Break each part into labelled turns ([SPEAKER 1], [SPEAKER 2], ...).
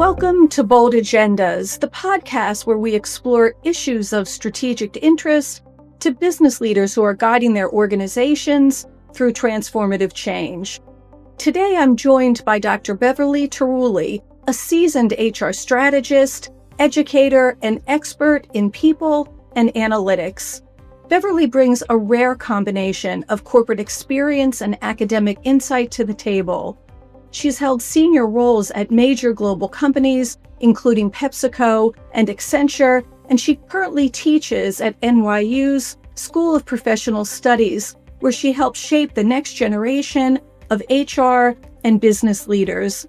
[SPEAKER 1] Welcome to Bold Agendas, the podcast where we explore issues of strategic interest to business leaders who are guiding their organizations through transformative change. Today, I'm joined by Dr. Beverly Tarulli, a seasoned HR strategist, educator, and expert in people and analytics. Beverly brings a rare combination of corporate experience and academic insight to the table. She's held senior roles at major global companies, including PepsiCo and Accenture, and she currently teaches at NYU's School of Professional Studies, where she helps shape the next generation of HR and business leaders.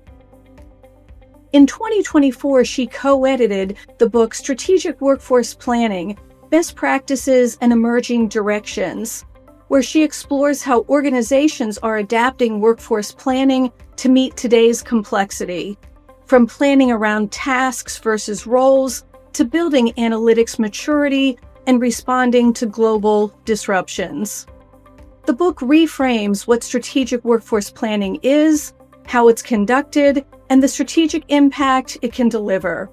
[SPEAKER 1] In 2024, she co-edited the book Strategic Workforce Planning, Best Practices and Emerging Directions, where she explores how organizations are adapting workforce planning to meet today's complexity, from planning around tasks versus roles to building analytics maturity and responding to global disruptions. The book reframes what strategic workforce planning is, how it's conducted, and the strategic impact it can deliver.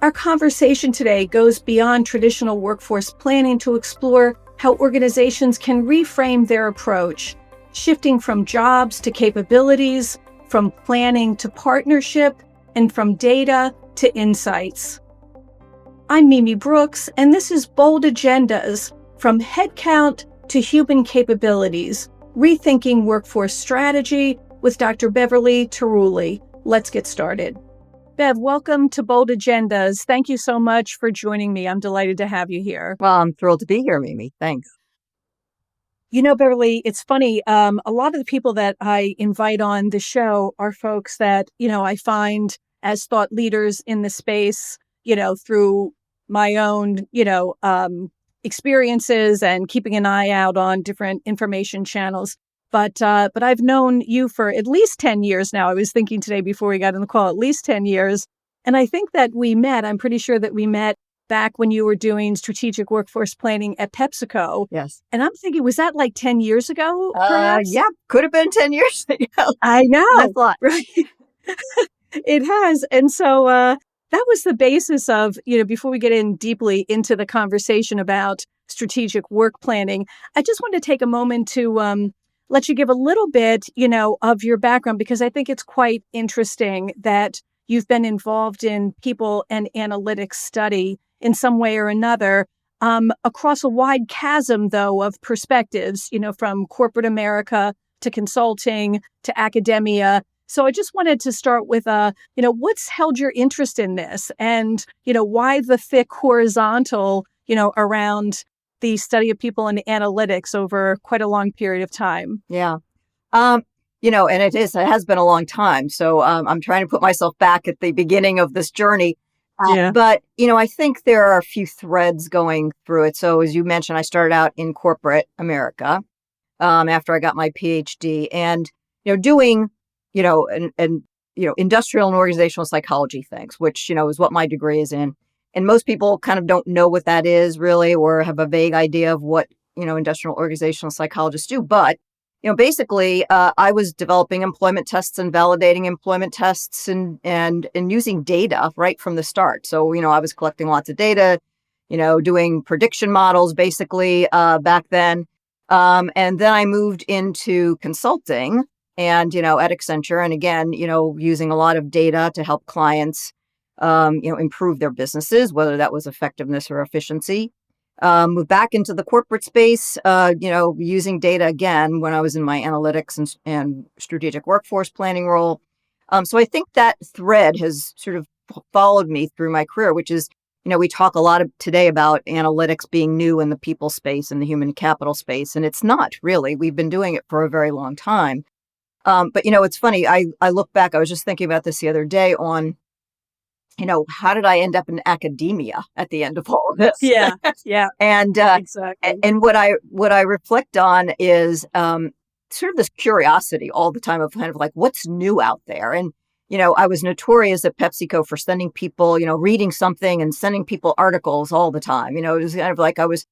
[SPEAKER 1] Our conversation today goes beyond traditional workforce planning to explore how organizations can reframe their approach, shifting from jobs to capabilities, from planning to partnership, and from data to insights. I'm Mimi Brooks, and this is Bold Agendas, from Headcount to Human Capabilities, Rethinking Workforce Strategy with Dr. Beverly Tarulli. Let's get started. Bev, welcome to Bold Agendas. Thank you so much for joining me. I'm delighted to have you here.
[SPEAKER 2] Well, I'm thrilled to be here, Mimi. Thanks.
[SPEAKER 1] You know, Beverly, it's funny. A lot of the people that I invite on the show are folks that, I find as thought leaders in the space, through my own, experiences and keeping an eye out on different information channels. But I've known you for at least 10 years now. I was thinking today before we got on the call, at least 10 years. And I think that I'm pretty sure that we met back when you were doing strategic workforce planning at PepsiCo.
[SPEAKER 2] Yes.
[SPEAKER 1] And I'm thinking, was that like 10 years ago, perhaps?
[SPEAKER 2] Yeah, could have been 10 years ago.
[SPEAKER 1] I know.
[SPEAKER 2] That's a lot.
[SPEAKER 1] Right. It has. And so that was the basis of, before we get in deeply into the conversation about strategic work planning, I just want to take a moment to let you give a little bit, of your background, because I think it's quite interesting that you've been involved in people and analytics study in some way or another, across a wide chasm, though, of perspectives, from corporate America to consulting to academia. So I just wanted to start with, what's held your interest in this and, why the thick horizontal, around the study of people and analytics over quite a long period of time.
[SPEAKER 2] Yeah. And it has been a long time. So I'm trying to put myself back at the beginning of this journey. But, I think there are a few threads going through it. So as you mentioned, I started out in corporate America after I got my PhD and, doing, industrial and organizational psychology things, which, is what my degree is in. And most people kind of don't know what that is really, or have a vague idea of what, industrial organizational psychologists do. But, basically, I was developing employment tests and validating employment tests and using data right from the start. So, I was collecting lots of data, doing prediction models basically back then. And then I moved into consulting and, at Accenture. And again, using a lot of data to help clients improve their businesses, whether that was effectiveness or efficiency. Moved back into the corporate space, using data again when I was in my analytics and strategic workforce planning role. So I think that thread has sort of followed me through my career, which is, we talk a lot today about analytics being new in the people space and the human capital space, and it's not really. We've been doing it for a very long time. But, it's funny. I look back, I was just thinking about this the other day on, how did I end up in academia at the end of all of this?
[SPEAKER 1] Yeah.
[SPEAKER 2] And
[SPEAKER 1] exactly.
[SPEAKER 2] And what I reflect on is sort of this curiosity all the time of kind of like what's new out there. And I was notorious at PepsiCo for sending people, reading something and sending people articles all the time. It was kind of like I was.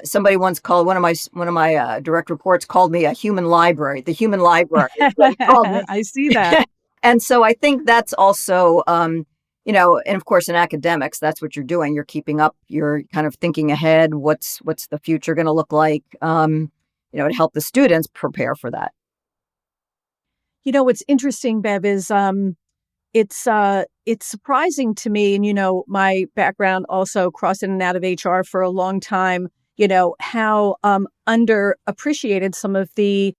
[SPEAKER 2] Somebody once called one of my direct reports called me a human library, the human library.
[SPEAKER 1] I see that.
[SPEAKER 2] And so I think that's also, and of course in academics, that's what you're doing. You're keeping up, you're kind of thinking ahead. What's the future going to look like, to help the students prepare for that.
[SPEAKER 1] What's interesting, Bev, is it's surprising to me, and my background also crossed in and out of HR for a long time, how underappreciated some of the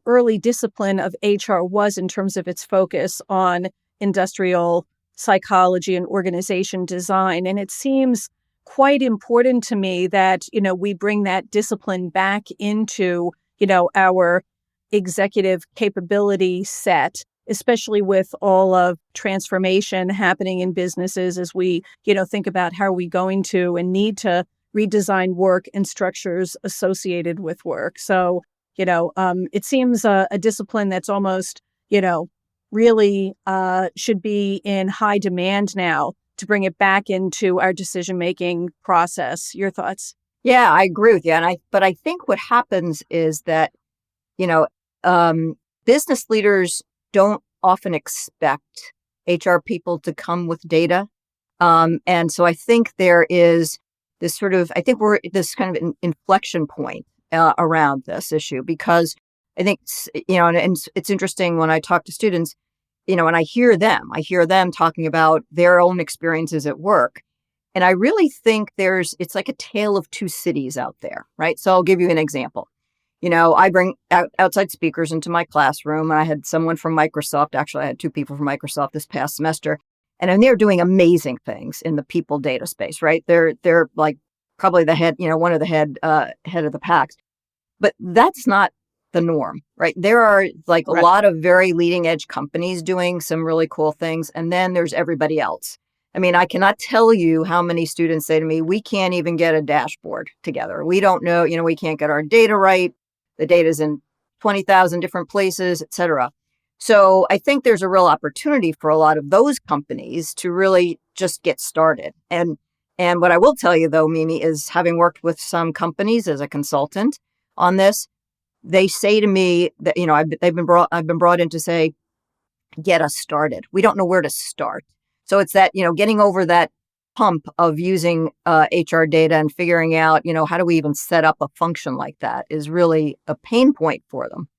[SPEAKER 1] early discipline of HR was in terms of its focus on industrial psychology and organization design. And it seems quite important to me that we bring that discipline back into our executive capability set, especially with all of transformation happening in businesses as we, think about how are we going to and need to redesign work and structures associated with work. So, it seems a discipline that's almost, really should be in high demand now to bring it back into our decision-making process. Your thoughts?
[SPEAKER 2] Yeah, I agree with you. But I think what happens is that, you know, business leaders don't often expect HR people to come with data. And so I think there is this I think we're at this kind of inflection point around this issue, because I think, and it's interesting when I talk to students, and I hear them talking about their own experiences at work. And I really think it's like a tale of two cities out there, right? So I'll give you an example. I bring outside speakers into my classroom, and I had someone from Microsoft. Actually, I had two people from Microsoft this past semester, and they're doing amazing things in the people data space, right? They're like probably the head, one of the head of the packs, but that's not the norm, right? There are like a lot of very leading edge companies doing some really cool things, and then there's everybody else. I mean, I cannot tell you how many students say to me, we can't even get a dashboard together. We don't know, we can't get our data right. The data's in 20,000 different places, et cetera. So I think there's a real opportunity for a lot of those companies to really just get started. And what I will tell you, though, Mimi, is having worked with some companies as a consultant on this, they say to me that, I've been brought in to say, get us started. We don't know where to start. So it's that, getting over that hump of using HR data and figuring out, how do we even set up a function like that is really a pain point for them.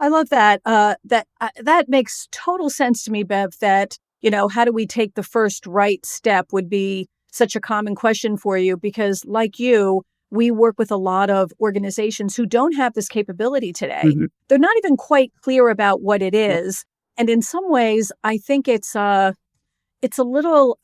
[SPEAKER 1] I love that. That makes total sense to me, Bev, that, how do we take the first right step would be such a common question for you, because like you, we work with a lot of organizations who don't have this capability today. Mm-hmm. They're not even quite clear about what it is. And in some ways, I think it's a little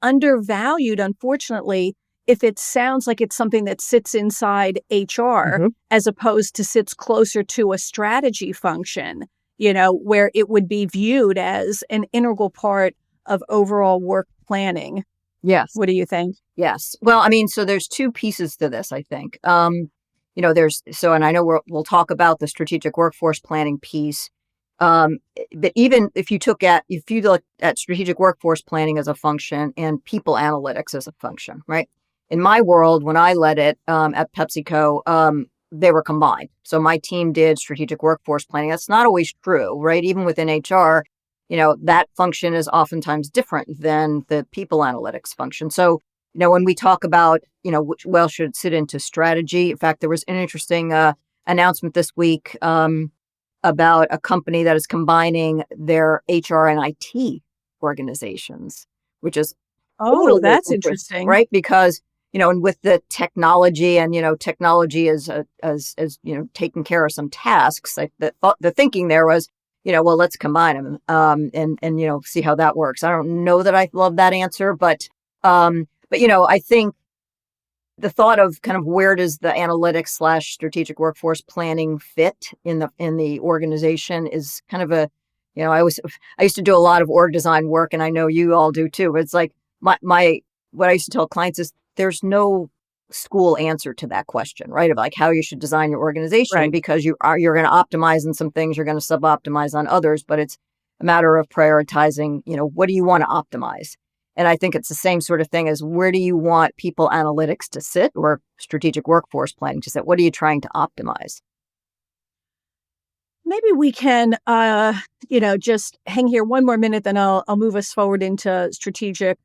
[SPEAKER 1] undervalued, unfortunately, if it sounds like it's something that sits inside HR as opposed to sits closer to a strategy function, where it would be viewed as an integral part of overall work planning.
[SPEAKER 2] Yes.
[SPEAKER 1] What do you think?
[SPEAKER 2] Yes. Well, I mean, so there's two pieces to this, I think. And I know we'll talk about the strategic workforce planning piece. But even if you look at strategic workforce planning as a function and people analytics as a function, right? In my world, when I led it at PepsiCo, they were combined. So my team did strategic workforce planning. That's not always true, right? Even within HR, that function is oftentimes different than the people analytics function. So, when we talk about, which should it sit into strategy? In fact, there was an interesting announcement this week about a company that is combining their HR and IT organizations, which is totally
[SPEAKER 1] that's interesting,
[SPEAKER 2] right? Because and with the technology and technology as taking care of some tasks, the thinking there was let's combine them and see how that works. I don't know that I love that answer, but I think the thought of kind of where does the analytics / strategic workforce planning fit in the organization is kind of a, I used to do a lot of org design work, and I know you all do too. But it's like what I used to tell clients is there's no school answer to that question, right? Of like how you should design your organization, right? Because you're going to optimize on some things, you're going to sub-optimize on others, but it's a matter of prioritizing, what do you want to optimize? And I think it's the same sort of thing as where do you want people analytics to sit, or strategic workforce planning to sit? What are you trying to optimize?
[SPEAKER 1] Maybe we can, just hang here one more minute, then I'll move us forward into strategic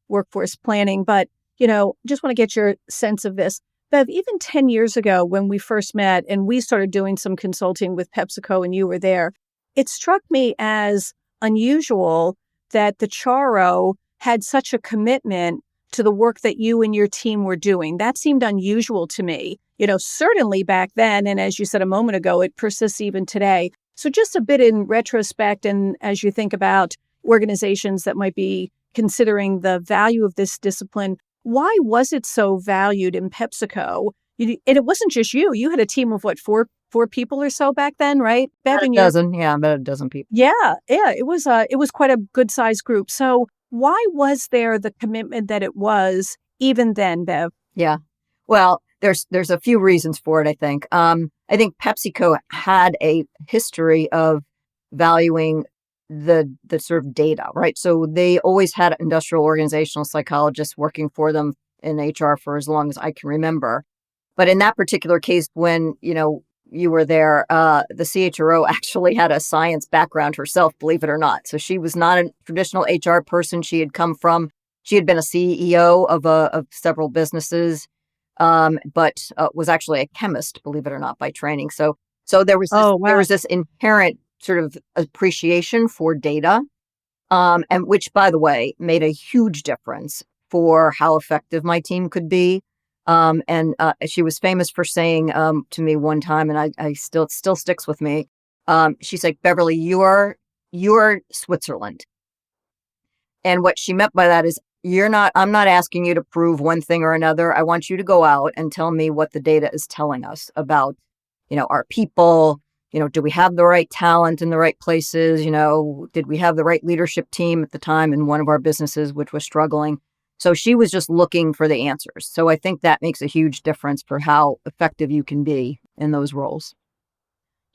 [SPEAKER 1] workforce planning. But, just want to get your sense of this. Bev, even 10 years ago when we first met and we started doing some consulting with PepsiCo and you were there, it struck me as unusual that the Charo had such a commitment to the work that you and your team were doing. That seemed unusual to me, certainly back then. And as you said a moment ago, it persists even today. So just a bit in retrospect, and as you think about organizations that might be considering the value of this discipline, why was it so valued in PepsiCo? And it wasn't just you. You had a team of four people or so back then, right? Bev,
[SPEAKER 2] About a
[SPEAKER 1] and you're
[SPEAKER 2] dozen, yeah, about a dozen people.
[SPEAKER 1] yeah. It was quite a good sized group. So why was there the commitment that it was even then, Bev?
[SPEAKER 2] Yeah. Well, there's a few reasons for it, I think. I think PepsiCo had a history of valuing the sort of data, right? So they always had industrial organizational psychologists working for them in HR for as long as I can remember. But in that particular case, when, you were there, the CHRO actually had a science background herself, believe it or not. So she was not a traditional HR person. She had been a CEO of several businesses, but was actually a chemist, believe it or not, by training. So there was
[SPEAKER 1] Oh,
[SPEAKER 2] there
[SPEAKER 1] wow.
[SPEAKER 2] was this inherent sort of appreciation for data, and which, by the way, made a huge difference for how effective my team could be. And she was famous for saying to me one time, and I still it still sticks with me. She's like, Beverly, you're Switzerland. And what she meant by that is I'm not asking you to prove one thing or another. I want you to go out and tell me what the data is telling us about, our people. Do we have the right talent in the right places? Did we have the right leadership team at the time in one of our businesses, which was struggling? So she was just looking for the answers. So I think that makes a huge difference for how effective you can be in those roles.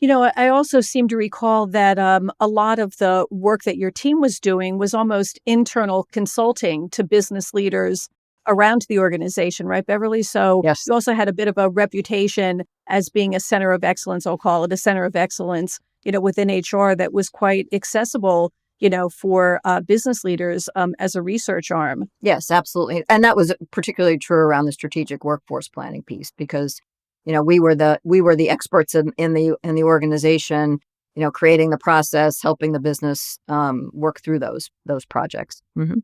[SPEAKER 1] I also seem to recall that a lot of the work that your team was doing was almost internal consulting to business leaders around the organization, right, Beverly? So
[SPEAKER 2] Yes.
[SPEAKER 1] you also had a bit of a reputation as being a center of excellence. I'll call it a center of excellence, within HR that was quite accessible, for business leaders as a research arm.
[SPEAKER 2] Yes, absolutely. And that was particularly true around the strategic workforce planning piece because, we were the experts in the organization, creating the process, helping the business work through those projects. Mm-hmm.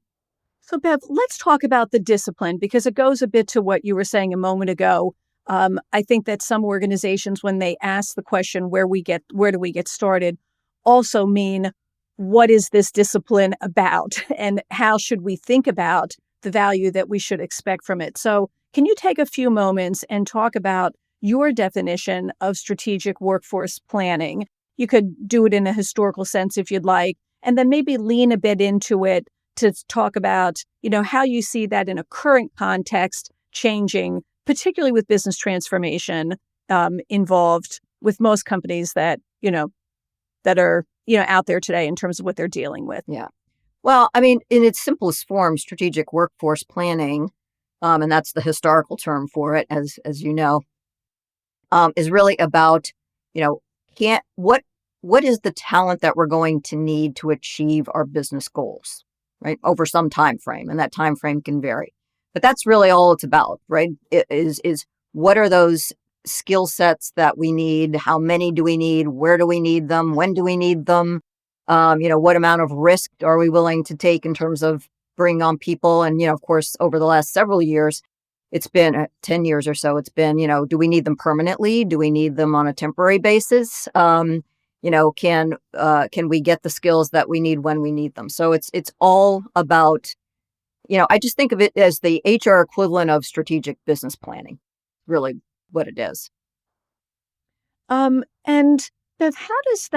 [SPEAKER 1] So, Bev, let's talk about the discipline because it goes a bit to what you were saying a moment ago. I think that some organizations, when they ask the question, where do we get started, also mean, what is this discipline about and how should we think about the value that we should expect from it? So, can you take a few moments and talk about your definition of strategic workforce planning? You could do it in a historical sense if you'd like, and then maybe lean a bit into it to talk about, how you see that in a current context changing, particularly with business transformation involved with most companies that are, out there today in terms of what they're dealing with.
[SPEAKER 2] Yeah. Well, I mean, in its simplest form, strategic workforce planning, and that's the historical term for it, as you know, is really about, you know, can't what is the talent that we're going to need to achieve our business goals, right? Over some time frame, and that time frame can vary. But that's really all it's about, right? It is what are those skill sets that we need? How many do we need? Where do we need them? When do we need them? What amount of risk are we willing to take in terms of bringing on people? And, of course, over the last several years, it's been 10 years or so. It's been, do we need them permanently? Do we need them on a temporary basis? Can we get the skills that we need when we need them? So it's all about, I just think of it as the HR equivalent of strategic business planning, really what it is.
[SPEAKER 1] And Beth, how does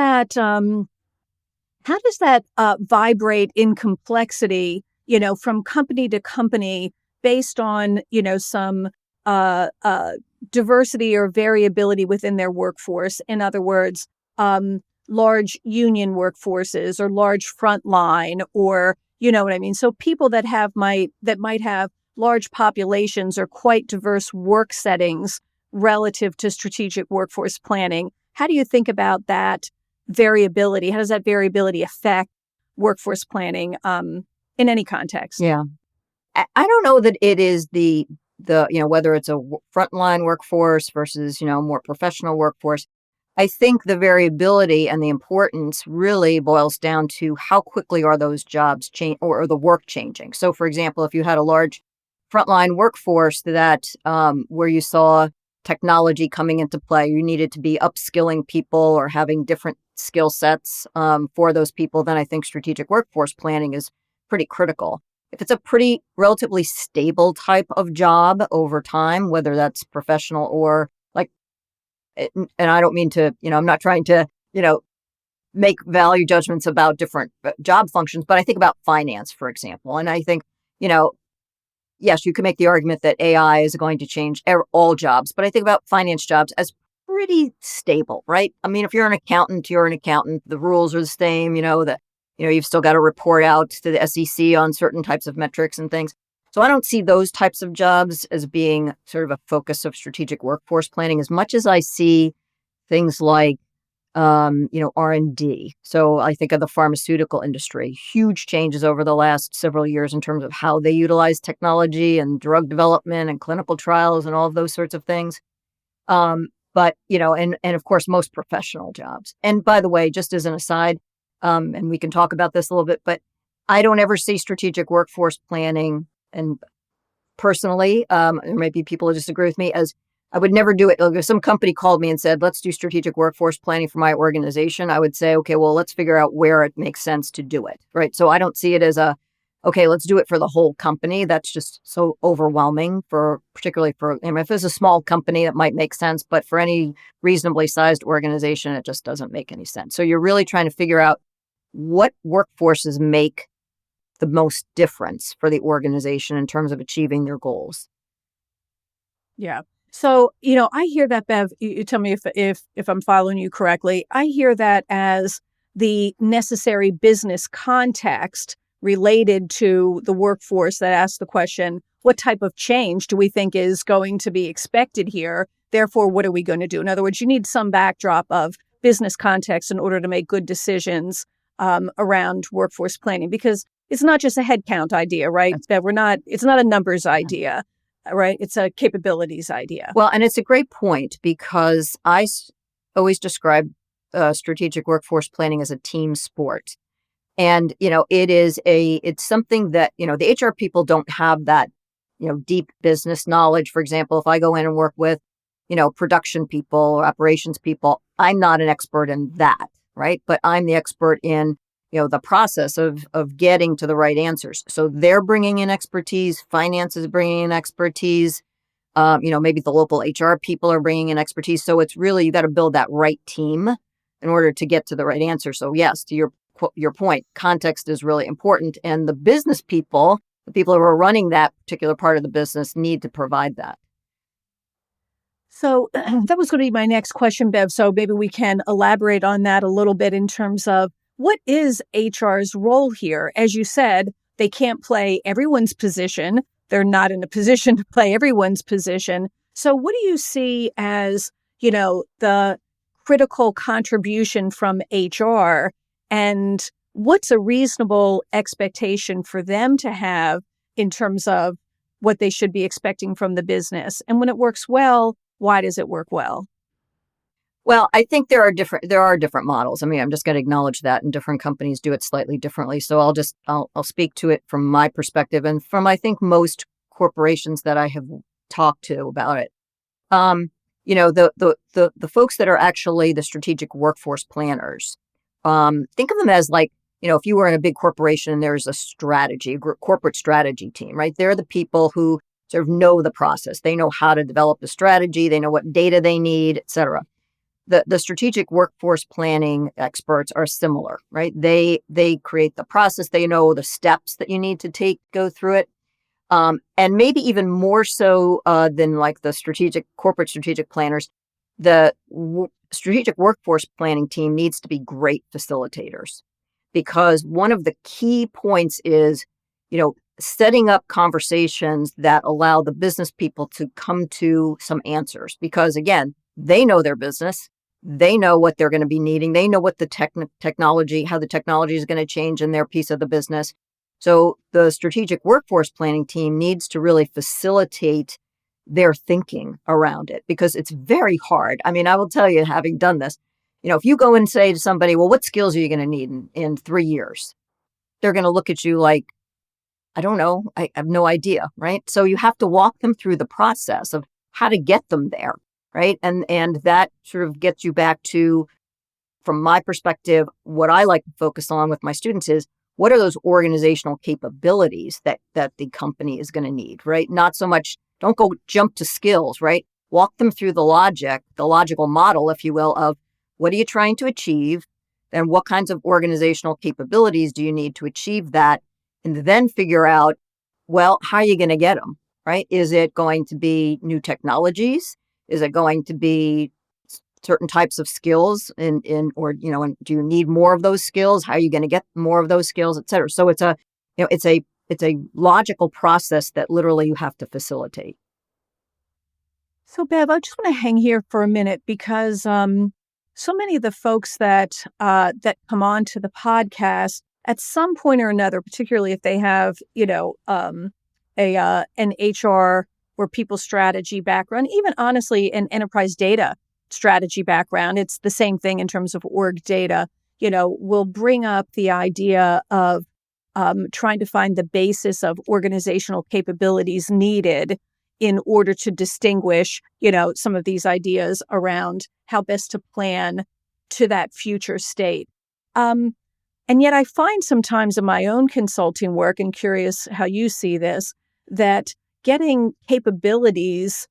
[SPEAKER 1] that vibrate in complexity, from company to company based on, some diversity or variability within their workforce? In other words, large union workforces or large frontline, or you know what I mean? So people that might have large populations or quite diverse work settings relative to strategic workforce planning. How do you think about that variability? How does that variability affect workforce planning in any context?
[SPEAKER 2] Yeah. I don't know that it is whether it's a frontline workforce versus, more professional workforce. I think the variability and the importance really boils down to how quickly are those jobs change or the work changing. So, for example, if you had a large frontline workforce that where you saw technology coming into play, you needed to be upskilling people or having different skill sets for those people, then I think strategic workforce planning is pretty critical. If it's a pretty relatively stable type of job over time, whether that's professional or like, and I don't mean to, I'm not trying to, make value judgments about different job functions, but I think about finance, for example. And I think, yes, you can make the argument that AI is going to change all jobs, but I think about finance jobs as pretty stable, right? I mean, if you're an accountant, you're an accountant. The rules are the same, you've still got to report out to the SEC on certain types of metrics and things. So I don't see those types of jobs as being sort of a focus of strategic workforce planning as much as I see things like, R&D. So I think of the pharmaceutical industry, huge changes over the last several years in terms of how they utilize technology and drug development and clinical trials and all of those sorts of things. But, and of course, most professional jobs. And by the way, just as an aside, and we can talk about this a little bit, but I don't ever see strategic workforce planning, and personally, there might be people who disagree with me, as I would never do it. Like if some company called me and said, let's do strategic workforce planning for my organization, I would say, okay, well, let's figure out where it makes sense to do it, right? So I don't see it as okay, let's do it for the whole company. That's just so overwhelming particularly for, if it's a small company, that might make sense, but for any reasonably sized organization, it just doesn't make any sense. So you're really trying to figure out what workforces make the most difference for the organization in terms of achieving their goals.
[SPEAKER 1] Yeah. So, I hear that, Bev, you tell me if I'm following you correctly. I hear that as the necessary business context related to the workforce that asks the question, what type of change do we think is going to be expected here? Therefore, what are we going to do? In other words, you need some backdrop of business context in order to make good decisions around workforce planning, because it's not just a headcount idea, right? Bev, it's not a numbers idea. Right. It's a capabilities idea.
[SPEAKER 2] Well, and it's a great point because I always describe strategic workforce planning as a team sport. And, it's something that, the HR people don't have that, deep business knowledge. For example, if I go in and work with, production people or operations people, I'm not an expert in that. Right. But I'm the expert in the process of getting to the right answers. So they're bringing in expertise. Finance is bringing in expertise. Maybe the local HR people are bringing in expertise. So it's really, you got to build that right team in order to get to the right answer. So yes, to your point, context is really important. And the business people, the people who are running that particular part of the business, need to provide that.
[SPEAKER 1] So that was going to be my next question, Bev. So maybe we can elaborate on that a little bit in terms of what is HR's role here? As you said, they can't play everyone's position. They're not in a position to play everyone's position. So what do you see as, the critical contribution from HR, and what's a reasonable expectation for them to have in terms of what they should be expecting from the business? And when it works well, why does it work well?
[SPEAKER 2] Well, I think there are different models. I mean, I'm just going to acknowledge that, and different companies do it slightly differently. So I'll speak to it from my perspective and from, I think, most corporations that I have talked to about it. The folks that are actually the strategic workforce planners, think of them as like, if you were in a big corporation and there's a corporate strategy team, right? They're the people who sort of know the process. They know how to develop the strategy. They know what data they need, et cetera. The strategic workforce planning experts are similar, right? They create the process. They know the steps that you need to go through it. And maybe even more so than like the corporate strategic planners, the strategic workforce planning team needs to be great facilitators, because one of the key points is, setting up conversations that allow the business people to come to some answers, because again, they know their business. They know what they're going to be needing. They know what the technology, how the technology is going to change in their piece of the business. So the strategic workforce planning team needs to really facilitate their thinking around it, because it's very hard. I mean, I will tell you, having done this, if you go and say to somebody, well, what skills are you going to need in 3 years? They're going to look at you like, I don't know. I have no idea. Right. So you have to walk them through the process of how to get them there. Right. And that sort of gets you back to, from my perspective, what I like to focus on with my students is, what are those organizational capabilities that the company is going to need, right? Not so much, don't go jump to skills, right? Walk them through the logical model, if you will, of what are you trying to achieve, and what kinds of organizational capabilities do you need to achieve that, and then figure out, well, how are you going to get them, right? Is it going to be new technologies? Is it going to be certain types of skills and do you need more of those skills? How are you going to get more of those skills, et cetera? So it's a logical process that literally you have to facilitate.
[SPEAKER 1] So, Bev, I just want to hang here for a minute because so many of the folks that come on to the podcast at some point or another, particularly if they have, an HR or people strategy background, even honestly, an enterprise data strategy background, it's the same thing in terms of org data, will bring up the idea of trying to find the basis of organizational capabilities needed in order to distinguish, some of these ideas around how best to plan to that future state. And yet I find sometimes in my own consulting work, and curious how you see this, that getting capabilities,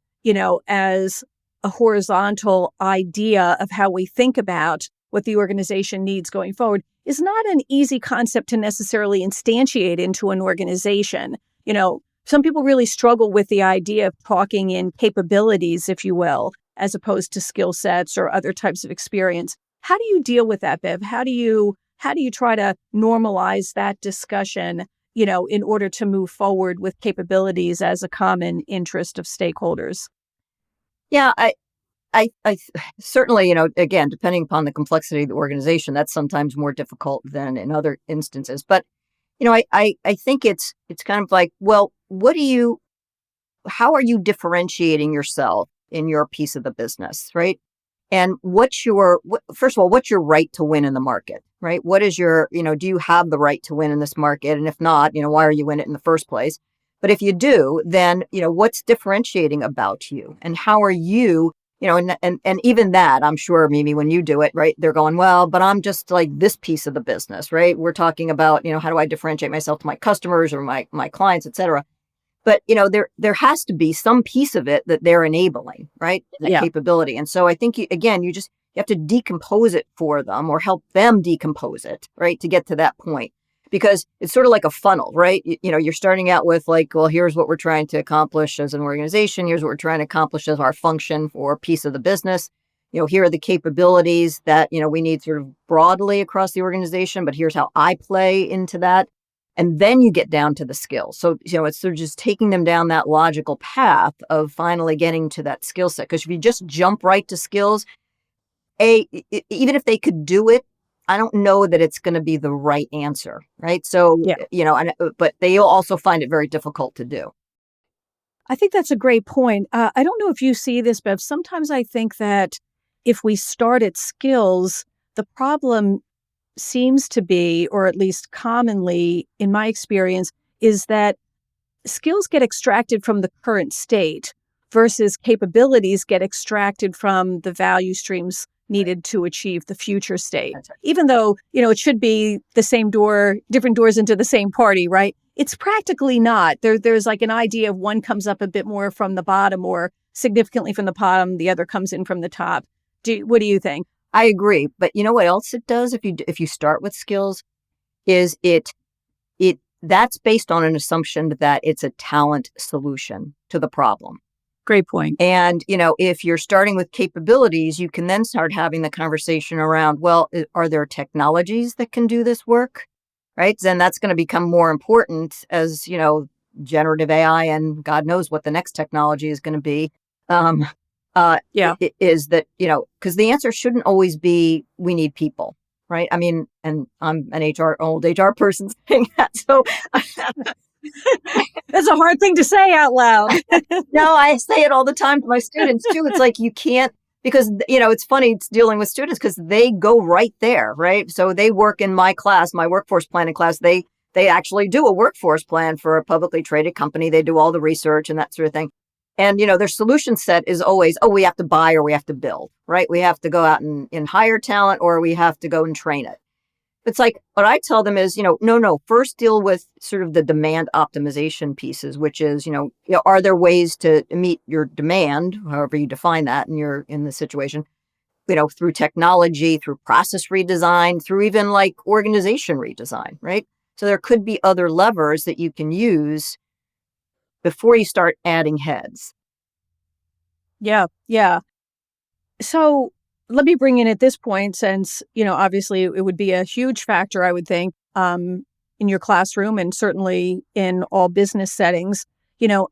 [SPEAKER 1] as a horizontal idea of how we think about what the organization needs going forward is not an easy concept to necessarily instantiate into an organization. Some people really struggle with the idea of talking in capabilities, if you will, as opposed to skill sets or other types of experience. How do you deal with that, Bev? How do you try to normalize that discussion, in order to move forward with capabilities as a common interest of stakeholders?
[SPEAKER 2] Yeah, I certainly, again, depending upon the complexity of the organization, that's sometimes more difficult than in other instances. But, I think it's kind of like, well, how are you differentiating yourself in your piece of the business, right? And first of all, what's your right to win in the market, right? What is do you have the right to win in this market? And if not, why are you in it in the first place? But if you do, then, what's differentiating about you, and how are you, and even that, I'm sure, Mimi, when you do it, right, they're going, well, but I'm just like this piece of the business, right? We're talking about, how do I differentiate myself to my customers or my clients, et cetera. But, there has to be some piece of it that they're enabling, right? That capability. And so I think, you have to decompose it for them, or help them decompose it, right? To get to that point. Because it's sort of like a funnel, right? You're starting out with like, well, here's what we're trying to accomplish as an organization. Here's what we're trying to accomplish as our function or piece of the business. Here are the capabilities that, we need sort of broadly across the organization, but here's how I play into that. And then you get down to the skills. So, it's sort of just taking them down that logical path of finally getting to that skill set. Because if you just jump right to skills, even if they could do it, I don't know that it's going to be the right answer, right? So, but they'll also find it very difficult to do.
[SPEAKER 1] I think that's a great point. I don't know if you see this, Bev. Sometimes I think that if we start at skills, the problem seems to be, or at least commonly in my experience, is that skills get extracted from the current state versus capabilities get extracted from the value streams needed to achieve the future state.
[SPEAKER 2] Right.
[SPEAKER 1] Even though, it should be the same door, different doors into the same party, right? It's practically not. There's like an idea of one comes up a bit more from the bottom or significantly from the bottom, the other comes in from the top. What do you think?
[SPEAKER 2] I agree. But you know what else it does if you start with skills is that's based on an assumption that it's a talent solution to the problem.
[SPEAKER 1] Great point.
[SPEAKER 2] And, if you're starting with capabilities, you can then start having the conversation around, well, are there technologies that can do this work? Right. Then that's going to become more important as, generative AI and God knows what the next technology is going to be,
[SPEAKER 1] Yeah.
[SPEAKER 2] is that, because the answer shouldn't always be, we need people, right? I mean, and I'm an old HR person saying that. So
[SPEAKER 1] That's a hard thing to say out loud.
[SPEAKER 2] no, I say it all the time to my students too. It's like, you can't, because, it's funny, it's dealing with students because they go right there, right? So they work in my class, my workforce planning class. They actually do a workforce plan for a publicly traded company. They do all the research and that sort of thing. And, their solution set is always, oh, we have to buy or we have to build, right? We have to go out and hire talent, or we have to go and train it. It's like, what I tell them is, no, first deal with sort of the demand optimization pieces, which is, are there ways to meet your demand, however you define that, and you're in the situation, through technology, through process redesign, through even like organization redesign, right? So there could be other levers that you can use before you start adding heads.
[SPEAKER 1] Yeah. Yeah. So let me bring in at this point, since, obviously it would be a huge factor, I would think, in your classroom and certainly in all business settings,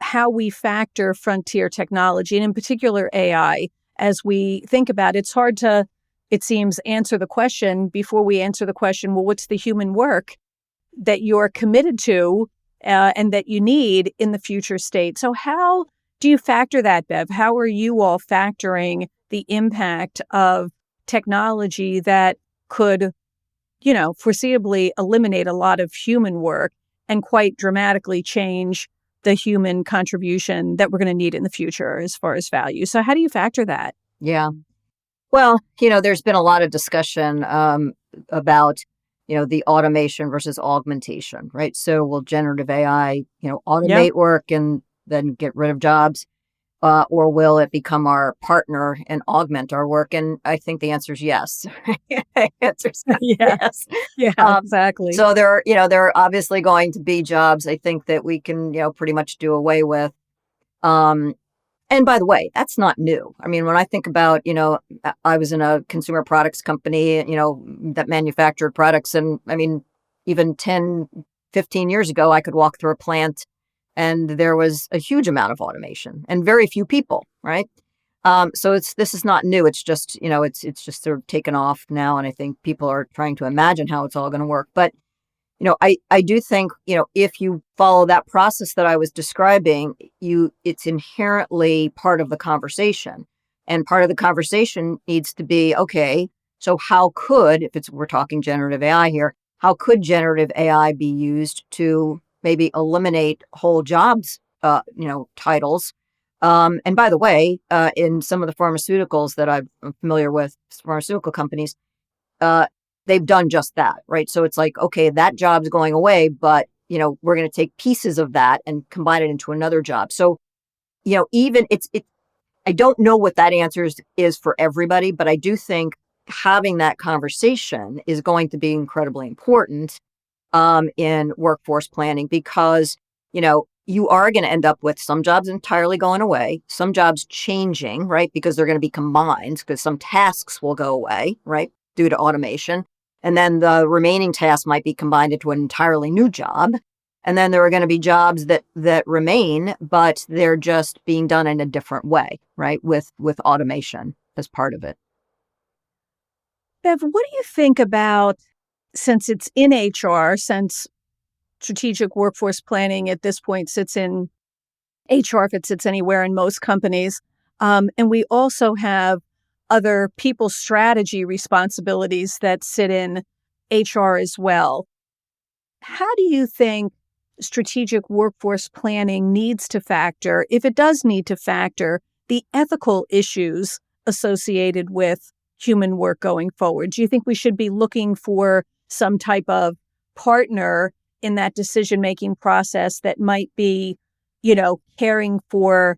[SPEAKER 1] how we factor frontier technology and in particular AI as we think about it. It's hard to, it seems, answer the question before we answer the question, well, what's the human work that you're committed to and that you need in the future state? So how do you factor that, Bev? How are you all factoring the impact of technology that could, foreseeably eliminate a lot of human work and quite dramatically change the human contribution that we're going to need in the future as far as value? So how do you factor that?
[SPEAKER 2] Yeah. Well, there's been a lot of discussion about, the automation versus augmentation, right? So will generative AI,
[SPEAKER 1] Yeah.
[SPEAKER 2] automate work and then get rid of jobs? Or will it become our partner and augment our work? And I think the answer is yes. The answer is
[SPEAKER 1] Yeah.
[SPEAKER 2] yes.
[SPEAKER 1] Yeah,
[SPEAKER 2] Um,
[SPEAKER 1] exactly.
[SPEAKER 2] so there are obviously going to be jobs, I think, that we can, pretty much do away with. Um, and by the way, that's not new. I mean, when I think about, I was in a consumer products company, that manufactured products. And I mean, even 10, 15 years ago, I could walk through a plant and there was a huge amount of automation and very few people, right? So this is not new. It's just, it's just sort of taken off now. And I think people are trying to imagine how it's all going to work. But I do think, if you follow that process that I was describing, it's inherently part of the conversation. And part of the conversation needs to be, okay, so how could, if we're talking generative AI here, how could generative AI be used to maybe eliminate whole jobs, titles? And by the way, in some of the pharmaceuticals that I'm familiar with, pharmaceutical companies, uh, they've done just that, right? So it's like, okay, that job's going away, but we're going to take pieces of that and combine it into another job. So, even I don't know what that answer is for everybody, but I do think having that conversation is going to be incredibly important in workforce planning because, you are going to end up with some jobs entirely going away, some jobs changing, right? Because they're going to be combined because some tasks will go away, right? Due to automation. And then the remaining tasks might be combined into an entirely new job. And then there are going to be jobs that remain, but they're just being done in a different way, right? With automation as part of it.
[SPEAKER 1] Bev, what do you think about, since it's in HR, since strategic workforce planning at this point sits in HR if it sits anywhere in most companies, and we also have other people strategy responsibilities that sit in HR as well. How do you think strategic workforce planning needs to factor, if it does need to factor, the ethical issues associated with human work going forward? Do you think we should be looking for some type of partner in that decision-making process that might be, caring for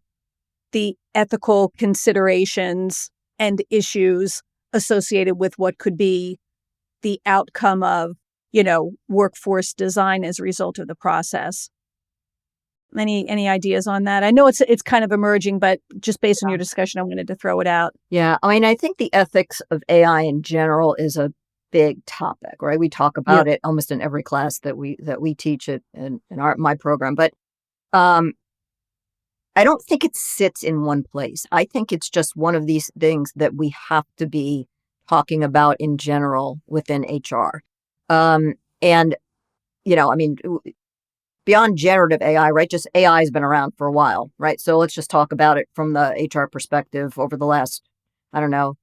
[SPEAKER 1] the ethical considerations and issues associated with what could be the outcome of, workforce design as a result of the process? Any ideas on that? I know it's kind of emerging, but just based on your discussion, I wanted to throw it out.
[SPEAKER 2] Yeah, I mean, I think the ethics of AI in general is a big topic, right? We talk
[SPEAKER 1] Yeah.
[SPEAKER 2] about it almost in every class that we teach it in my program. But I don't think it sits in one place. I think it's just one of these things that we have to be talking about in general within HR. And, I mean, beyond generative AI, right? Just AI has been around for a while, right? So let's just talk about it from the HR perspective over the last, I don't know,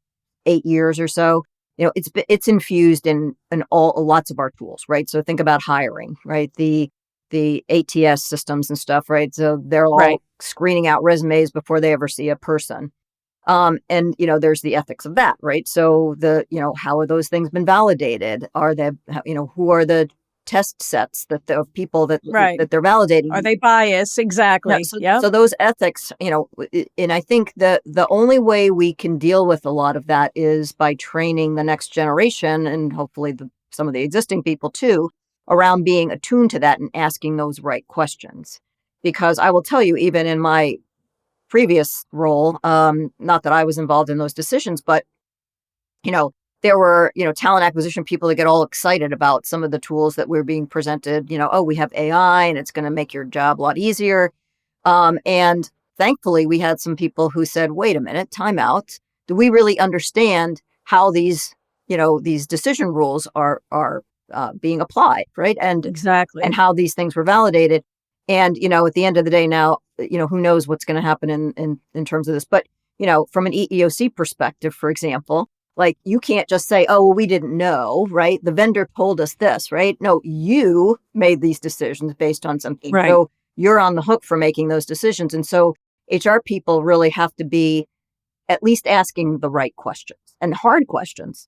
[SPEAKER 2] 8 years or so. It's infused in all lots of our tools, right? So think about hiring, right? The ATS systems and stuff, right? So they're all
[SPEAKER 1] Right.
[SPEAKER 2] screening out resumes before they ever see a person. And there's the ethics of that, right? So how are those things been validated? Are they, who are the test sets that the people that
[SPEAKER 1] Right.
[SPEAKER 2] they're validating?
[SPEAKER 1] Are they biased?
[SPEAKER 2] No,
[SPEAKER 1] Exactly.
[SPEAKER 2] so
[SPEAKER 1] Yep.
[SPEAKER 2] so those ethics, and I think that the only way we can deal with a lot of that is by training the next generation and hopefully some of the existing people too around being attuned to that and asking those right questions. Because I will tell you, even in my previous role, not that I was involved in those decisions, but you know, there were, talent acquisition people that get all excited about some of the tools that were being presented, oh, we have AI and it's going to make your job a lot easier. And thankfully, we had some people who said, wait a minute, time out. Do we really understand how these decision rules are being applied, right? And
[SPEAKER 1] Exactly.
[SPEAKER 2] how these things were validated. And, at the end of the day now, who knows what's going to happen in terms of this. But, from an EEOC perspective, for example, like you can't just say, oh, well, we didn't know, right? The vendor told us this, right? No, you made these decisions based on something.
[SPEAKER 1] Right.
[SPEAKER 2] So you're on the hook for making those decisions. And so HR people really have to be at least asking the right questions and hard questions.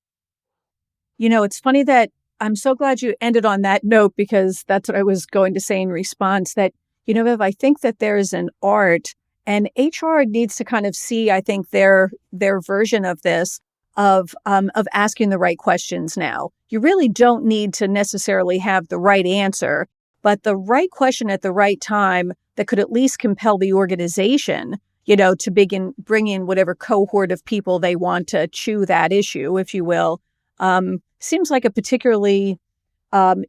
[SPEAKER 1] It's funny that I'm so glad you ended on that note because that's what I was going to say in response that, Viv, I think that there is an art and HR needs to kind of see, I think, their version of this of asking the right questions now. You really don't need to necessarily have the right answer, but the right question at the right time that could at least compel the organization, to bring in whatever cohort of people they want to chew that issue, if you will. Seems like a particularly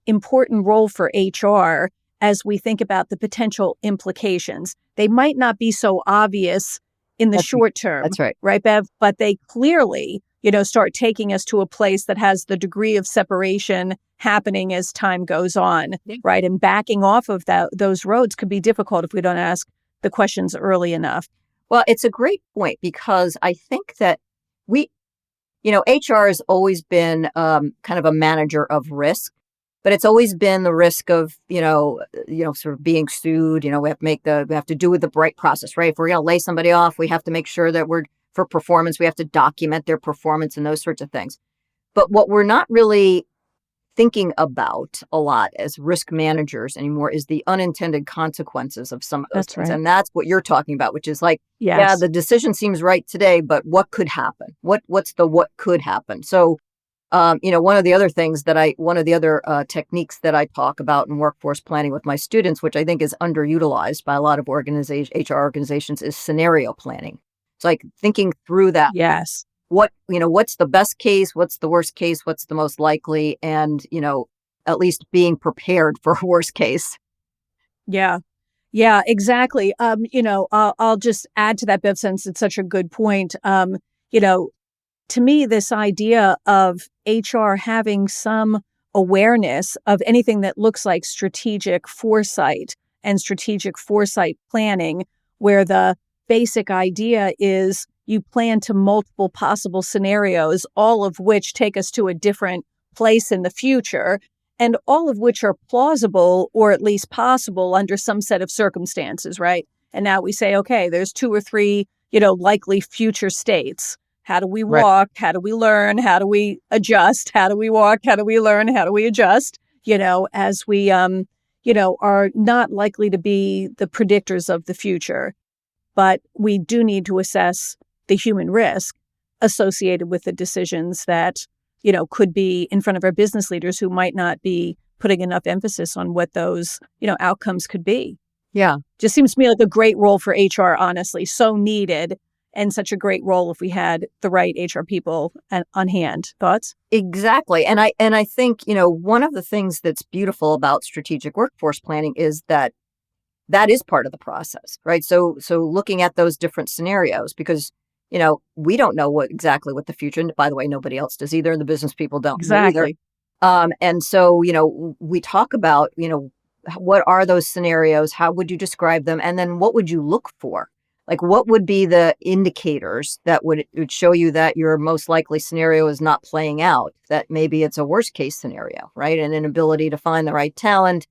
[SPEAKER 1] important role for HR as we think about the potential implications. They might not be so obvious in the
[SPEAKER 2] That's
[SPEAKER 1] short term,
[SPEAKER 2] that's right.
[SPEAKER 1] right, Bev? But they clearly, start taking us to a place that has the degree of separation happening as time goes on,
[SPEAKER 2] Yeah.
[SPEAKER 1] right? And backing off of those roads could be difficult if we don't ask the questions early enough.
[SPEAKER 2] Well, it's a great point because I think that HR has always been kind of a manager of risk, but it's always been the risk of, sort of being sued. We have to do with the right process, right? If we're going to lay somebody off, we have to make sure that for performance, we have to document their performance and those sorts of things. But what we're not really thinking about a lot as risk managers anymore is the unintended consequences of some of those
[SPEAKER 1] That's
[SPEAKER 2] things.
[SPEAKER 1] right.
[SPEAKER 2] And that's what you're talking about, which is like, yeah,
[SPEAKER 1] Yes.
[SPEAKER 2] the decision seems right today, but what could happen? What's the what could happen? So, one of the other techniques that I talk about in workforce planning with my students, which I think is underutilized by a lot of HR organizations, is scenario planning. It's like thinking through that
[SPEAKER 1] Yes.
[SPEAKER 2] what's the best case, what's the worst case, what's the most likely, and at least being prepared for a worst case.
[SPEAKER 1] Yeah. Yeah, exactly. I'll just add to that, Bev, since it's such a good point. You know, to me, this idea of HR having some awareness of anything that looks like strategic foresight and strategic foresight planning, where the basic idea is you plan to multiple possible scenarios, all of which take us to a different place in the future, and all of which are plausible or at least possible under some set of circumstances, right? And now we say, okay, there's two or three, likely future states. How do we
[SPEAKER 2] Right.
[SPEAKER 1] walk? How do we learn? How do we adjust? How do we walk? How do we learn? How do we adjust? As we, are not likely to be the predictors of the future, but we do need to assess the human risk associated with the decisions that, could be in front of our business leaders who might not be putting enough emphasis on what those, outcomes could be.
[SPEAKER 2] Yeah.
[SPEAKER 1] Just seems to me like a great role for HR, honestly, so needed and such a great role if we had the right HR people on hand. Thoughts?
[SPEAKER 2] Exactly. And I think, one of the things that's beautiful about strategic workforce planning is that that is part of the process, right? So looking at those different scenarios, because we don't know exactly what the future, and by the way, nobody else does either, and the business people don't know either.
[SPEAKER 1] Exactly.
[SPEAKER 2] And so, we talk about, what are those scenarios? How would you describe them? And then what would you look for? Like, what would be the indicators that would show you that your most likely scenario is not playing out, that maybe it's a worst case scenario, right? An inability to find the right talent,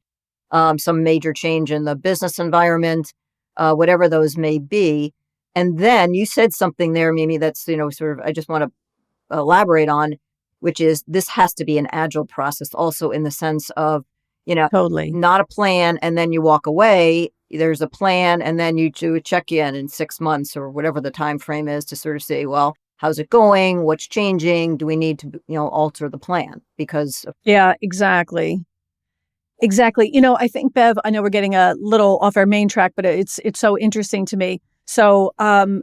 [SPEAKER 2] some major change in the business environment, whatever those may be. And then you said something there, Mimi, that's, sort of, I just want to elaborate on, which is this has to be an agile process also, in the sense of,
[SPEAKER 1] Totally.
[SPEAKER 2] not a plan and then you walk away. There's a plan and then you do a check-in in 6 months or whatever the time frame is, to sort of say, well, how's it going? What's changing? Do we need to, alter the plan? Because
[SPEAKER 1] Yeah, exactly. Exactly. I think, Bev, I know we're getting a little off our main track, but it's so interesting to me. So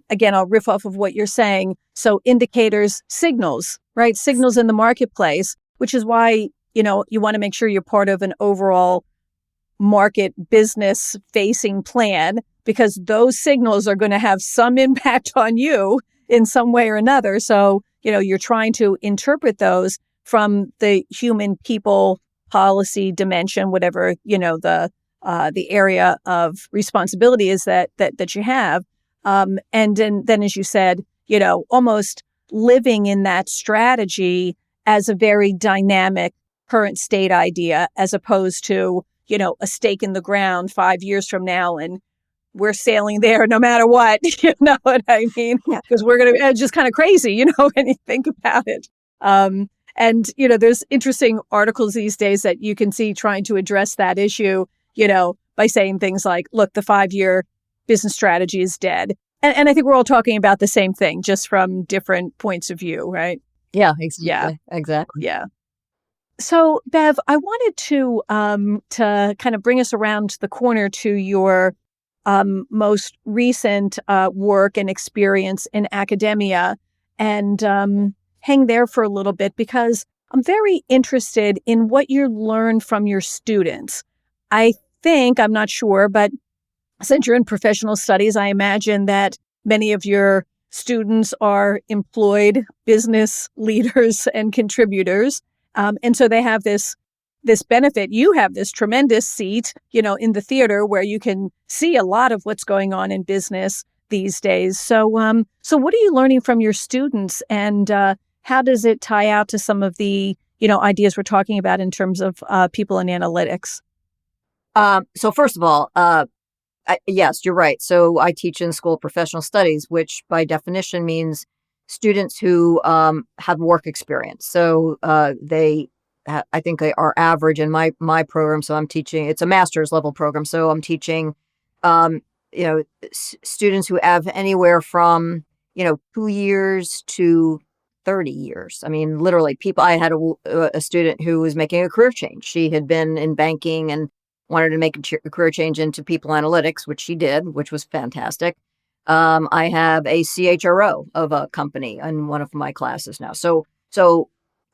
[SPEAKER 1] again, I'll riff off of what you're saying. So indicators, signals, right? Signals in the marketplace, which is why, you want to make sure you're part of an overall market business facing plan, because those signals are going to have some impact on you in some way or another. So, you're trying to interpret those from the human people policy dimension, whatever, the area of responsibility is that you have. And then, as you said, almost living in that strategy as a very dynamic current state idea, as opposed to, a stake in the ground 5 years from now, and we're sailing there no matter what. You know what I mean?
[SPEAKER 2] yeah,
[SPEAKER 1] Because we're going to, it's just kind of crazy, when you think about it. And, there's interesting articles these days that you can see trying to address that issue, by saying things like, look, the 5-year business strategy is dead. And I think we're all talking about the same thing, just from different points of view, right?
[SPEAKER 2] yeah,
[SPEAKER 1] Yeah.
[SPEAKER 2] exactly.
[SPEAKER 1] Yeah. So, Bev, I wanted to kind of bring us around the corner to your most recent work and experience in academia, and hang there for a little bit, because I'm very interested in what you learned from your students. I'm not sure, but since you're in professional studies, I imagine that many of your students are employed business leaders and contributors. And so they have this benefit. You have this tremendous seat, in the theater, where you can see a lot of what's going on in business these days. So what are you learning from your students, and how does it tie out to some of the, ideas we're talking about in terms of people and analytics?
[SPEAKER 2] So first of all, yes, you're right. So I teach in School of Professional Studies, which by definition means students who have work experience. So I think they are average in my program. So I'm teaching, it's a master's level program. So I'm teaching, um, students who have anywhere from, 2 years to 30 years. I mean, literally I had a student who was making a career change. She had been in banking and wanted to make a career change into people analytics, which she did, which was fantastic. I have a CHRO of a company in one of my classes now. So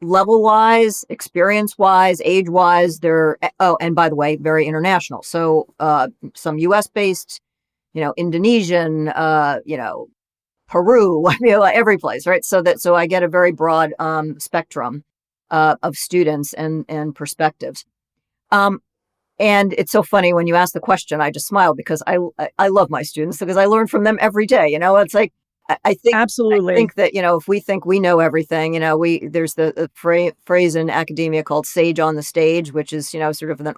[SPEAKER 2] level wise, experience wise, age wise, and by the way, very international. So some US based, Indonesian, Peru, I mean, like every place, right? So I get a very broad spectrum of students and perspectives. And it's so funny when you ask the question, I just smile, because I love my students, because I learn from them every day. It's like, I
[SPEAKER 1] Absolutely.
[SPEAKER 2] think that, if we think we know everything, there's the phrase in academia called sage on the stage, which is, sort of the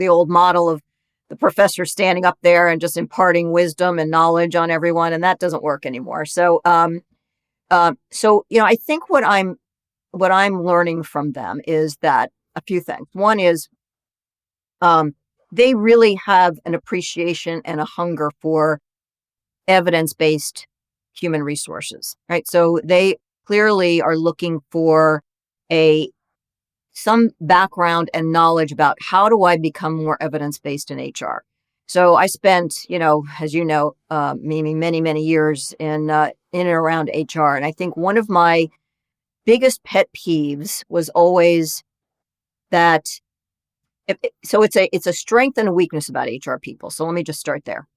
[SPEAKER 2] old model of the professor standing up there and just imparting wisdom and knowledge on everyone. And that doesn't work anymore. So, I think what I'm learning from them is that a few things. One is, they really have an appreciation and a hunger for evidence-based human resources, right? So they clearly are looking for some background and knowledge about, how do I become more evidence-based in HR? So I spent, as you know, Mimi, many, many years in and around HR. And I think one of my biggest pet peeves was always that So it's a strength and a weakness about HR people. So let me just start there.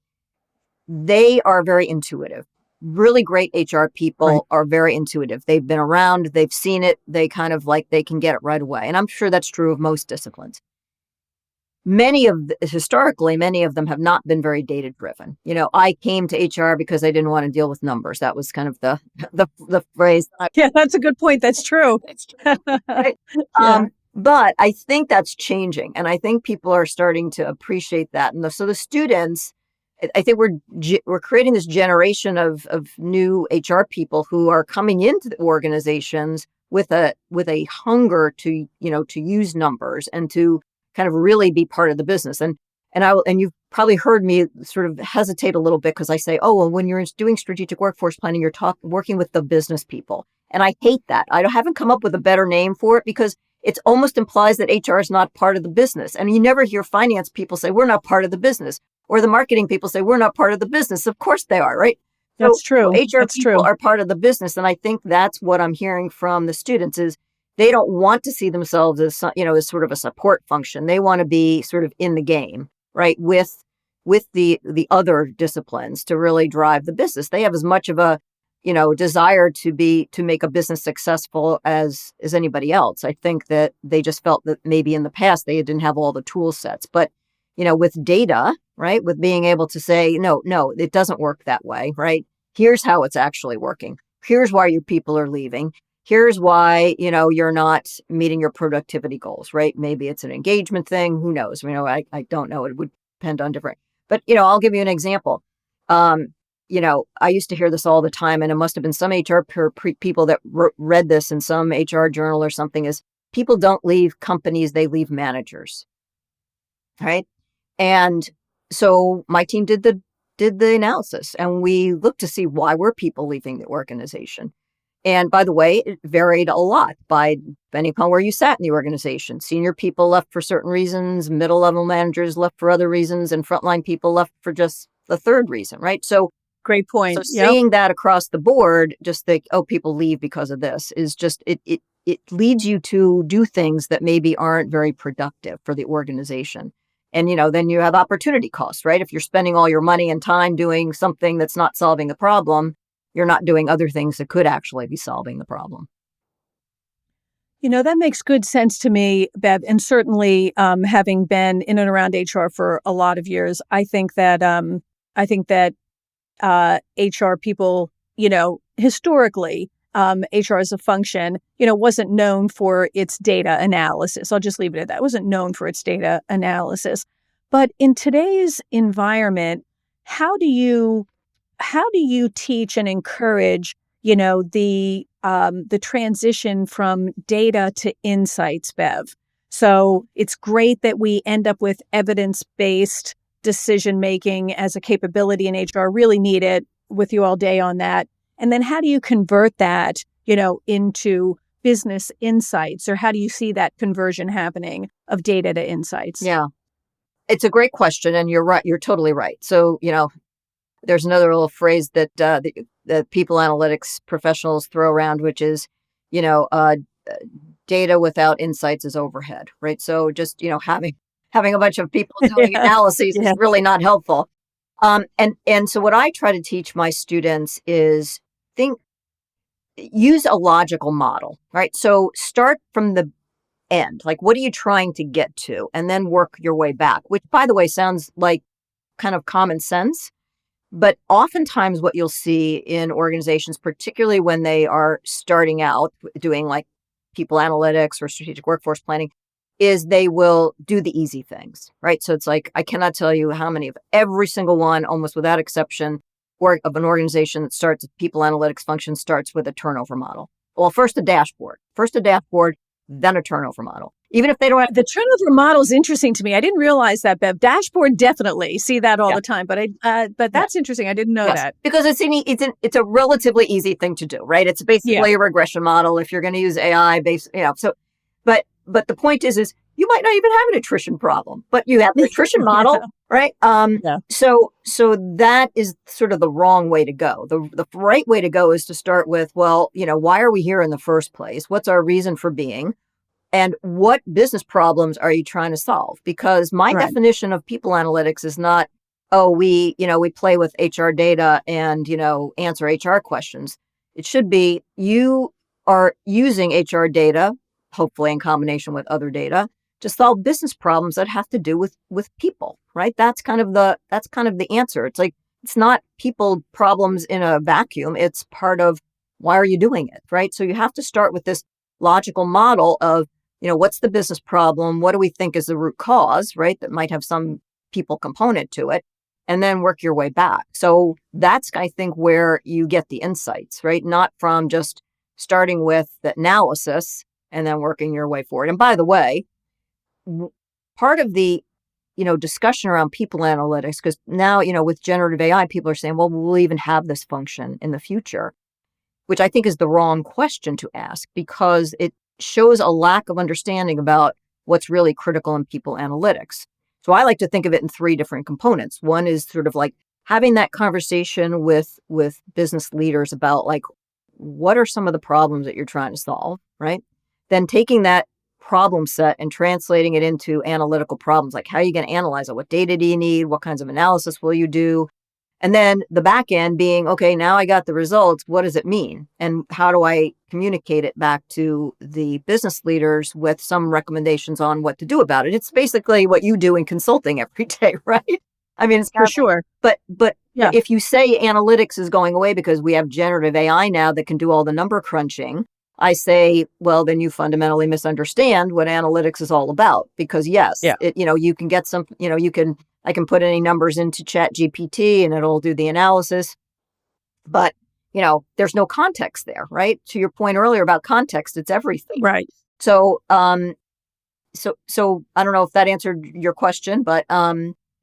[SPEAKER 2] They are very intuitive. Really great HR people are very intuitive. They've been around, they've seen it, they kind of like, they can get it right away. And I'm sure that's true of most disciplines. Historically, many of them have not been very data driven. I came to HR because I didn't want to deal with numbers. That was kind of the phrase.
[SPEAKER 1] Yeah, that's a good point. That's true.
[SPEAKER 2] It's true. Right?
[SPEAKER 1] Yeah.
[SPEAKER 2] But I think that's changing. And I think people are starting to appreciate that. And so the students, I think we're creating this generation of new HR people who are coming into the organizations with a hunger to use numbers and to kind of really be part of the business. And you've probably heard me sort of hesitate a little bit because I say, oh, well, when you're doing strategic workforce planning, you're working with the business people. And I hate that. I haven't come up with a better name for it because it almost implies that HR is not part of the business. And you never hear finance people say, we're not part of the business. Or the marketing people say, we're not part of the business. Of course they are, right?
[SPEAKER 1] That's true.
[SPEAKER 2] So HR
[SPEAKER 1] That's
[SPEAKER 2] people
[SPEAKER 1] true.
[SPEAKER 2] are part of the business. And I think that's what I'm hearing from the students is they don't want to see themselves as, as sort of a support function. They want to be sort of in the game, right? With the other disciplines to really drive the business. They have as much of a, desire to make a business successful as anybody else. I think that they just felt that maybe in the past they didn't have all the tool sets, but with data, right? With being able to say, no, it doesn't work that way, right? Here's how it's actually working. Here's why your people are leaving. Here's why, you're not meeting your productivity goals, right? Maybe it's an engagement thing. Who knows? I don't know. It would depend on different, but, I'll give you an example. I used to hear this all the time, and it must have been some HR people that read this in some HR journal or something, is people don't leave companies, they leave managers, right? And so my team did the analysis, and we looked to see why were people leaving the organization. And by the way, it varied a lot depending upon where you sat in the organization. Senior people left for certain reasons, middle level managers left for other reasons, and frontline people left for just the third reason, right? So
[SPEAKER 1] great point.
[SPEAKER 2] So seeing that across the board, just think, oh, people leave because of this, is just it leads you to do things that maybe aren't very productive for the organization. And, then you have opportunity costs, right? If you're spending all your money and time doing something that's not solving the problem, you're not doing other things that could actually be solving the problem.
[SPEAKER 1] That makes good sense to me, Bev. And certainly having been in and around HR for a lot of years, I think that HR people, historically, HR as a function, wasn't known for its data analysis. I'll just leave it at that. It wasn't known for its data analysis. But in today's environment, how do you teach and encourage, the transition from data to insights, Bev? So it's great that we end up with evidence-based decision making as a capability in HR. Really need it. With you all day on that. And then how do you convert that, into business insights, or how do you see that conversion happening of data to insights?
[SPEAKER 2] Yeah, it's a great question, and you're right. You're totally right. So, there's another little phrase that the people analytics professionals throw around, which is, data without insights is overhead, right? So just, having a bunch of people doing analyses is really not helpful. And so what I try to teach my students is use a logical model, right? So start from the end, like what are you trying to get to, and then work your way back, which by the way sounds like kind of common sense. But oftentimes what you'll see in organizations, particularly when they are starting out doing like people analytics or strategic workforce planning, is they will do the easy things, right? So it's like, I cannot tell you how many of every single one, almost without exception, or of an organization that starts people analytics function starts with a turnover model. Well, first a dashboard, then a turnover model. Even if they don't have
[SPEAKER 1] the turnover model is interesting to me. I didn't realize that, Bev. Dashboard, definitely see that all the time. But that's interesting. I didn't know that,
[SPEAKER 2] because it's a relatively easy thing to do, right? It's basically a regression model if you're going to use AI based, So, but the point is you might not even have an attrition problem, but you have an attrition model, right? So that is sort of the wrong way to go. The right way to go is to start with, well, why are we here in the first place? What's our reason for being? And what business problems are you trying to solve? Because my
[SPEAKER 1] Right.
[SPEAKER 2] definition of people analytics is not, oh, we play with HR data and, answer HR questions. It should be you are using HR data, hopefully in combination with other data, to solve business problems that have to do with people, right? That's kind of the answer. It's like, it's not people problems in a vacuum. It's part of why are you doing it, right? So you have to start with this logical model of, what's the business problem? What do we think is the root cause, right? That might have some people component to it, and then work your way back. So that's, I think, where you get the insights, right? Not from just starting with the analysis and then working your way forward. And by the way, part of the, discussion around people analytics, because now, with generative AI, people are saying, well, we'll even have this function in the future, which I think is the wrong question to ask, because it shows a lack of understanding about what's really critical in people analytics. So I like to think of it in three different components. One is sort of like having that conversation with business leaders about, like, what are some of the problems that you're trying to solve, right? Then taking that problem set and translating it into analytical problems, like how are you going to analyze it? What data do you need? What kinds of analysis will you do? And then the back end being, okay, now I got the results. What does it mean? And how do I communicate it back to the business leaders with some recommendations on what to do about it? It's basically what you do in consulting every day, right? I mean, it's kind
[SPEAKER 1] For
[SPEAKER 2] of like,
[SPEAKER 1] sure.
[SPEAKER 2] but
[SPEAKER 1] Yeah.
[SPEAKER 2] if you say analytics is going away because we have generative AI now that can do all the number crunching, I say, well, then you fundamentally misunderstand what analytics is all about. Because yes,
[SPEAKER 1] Yeah.
[SPEAKER 2] you can get some, I can put any numbers into Chat GPT and it'll do the analysis. But, there's no context there, right? To your point earlier about context, it's everything.
[SPEAKER 1] Right.
[SPEAKER 2] So, so I don't know if that answered your question, but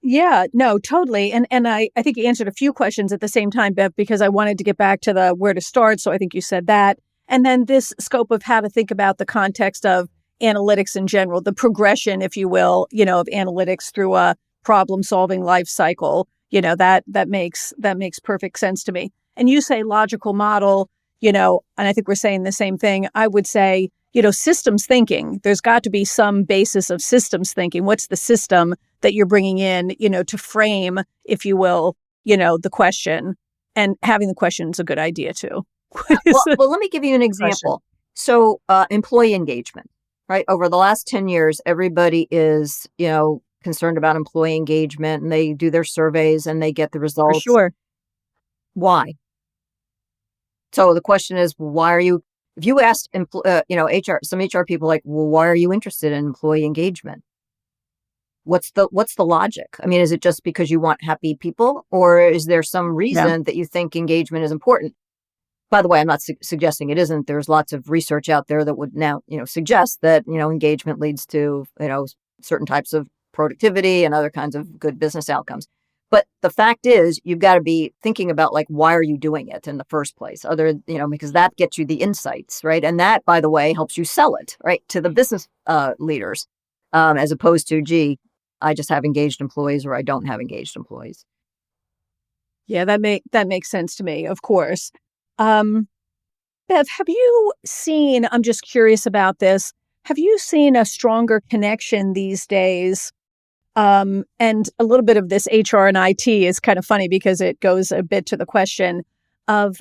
[SPEAKER 1] Yeah, no, totally. And I think you answered a few questions at the same time, Bev, because I wanted to get back to the where to start. So I think you said that. And then this scope of how to think about the context of analytics in general, the progression, if you will, of analytics through a problem solving life cycle, that makes perfect sense to me. And you say logical model, and I think we're saying the same thing. I would say, systems thinking. There's got to be some basis of systems thinking. What's the system that you're bringing in, to frame, if you will, the question? And having the question is a good idea too. What is the
[SPEAKER 2] well, let me give you an
[SPEAKER 1] question?
[SPEAKER 2] example. So, employee engagement, right? Over the last 10 years, everybody is, concerned about employee engagement, and they do their surveys and they get the
[SPEAKER 1] For
[SPEAKER 2] results.
[SPEAKER 1] sure.
[SPEAKER 2] Why? So the question is, why are you, if you asked, some HR people, like, well, why are you interested in employee engagement? What's the logic? I mean, is it just because you want happy people, or is there some
[SPEAKER 1] Yeah.
[SPEAKER 2] reason that you think engagement is important? By the way, I'm not suggesting it isn't. There's lots of research out there that would now, suggest that, engagement leads to, certain types of productivity and other kinds of good business outcomes. But the fact is, you've got to be thinking about, like, why are you doing it in the first place? Because that gets you the insights, right? And that, by the way, helps you sell it, right, to the business leaders, as opposed to, gee, I just have engaged employees or I don't have engaged employees.
[SPEAKER 1] Yeah, that makes sense to me, of course. Um, Bev, have you seen, I'm just curious about this, have you seen a stronger connection these days? And a little bit of this HR and IT is kind of funny because it goes a bit to the question of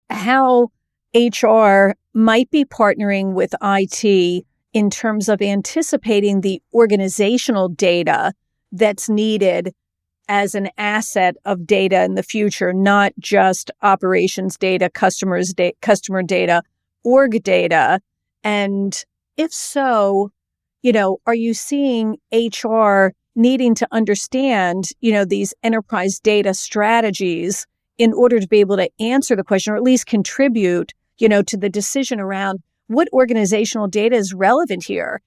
[SPEAKER 1] how HR might be partnering with IT in terms of anticipating the organizational data that's needed as an asset of data in the future, not just operations data, customer data, org data. And if so, are you seeing HR needing to understand, these enterprise data strategies in order to be able to answer the question or at least contribute, to the decision around what organizational data is relevant here?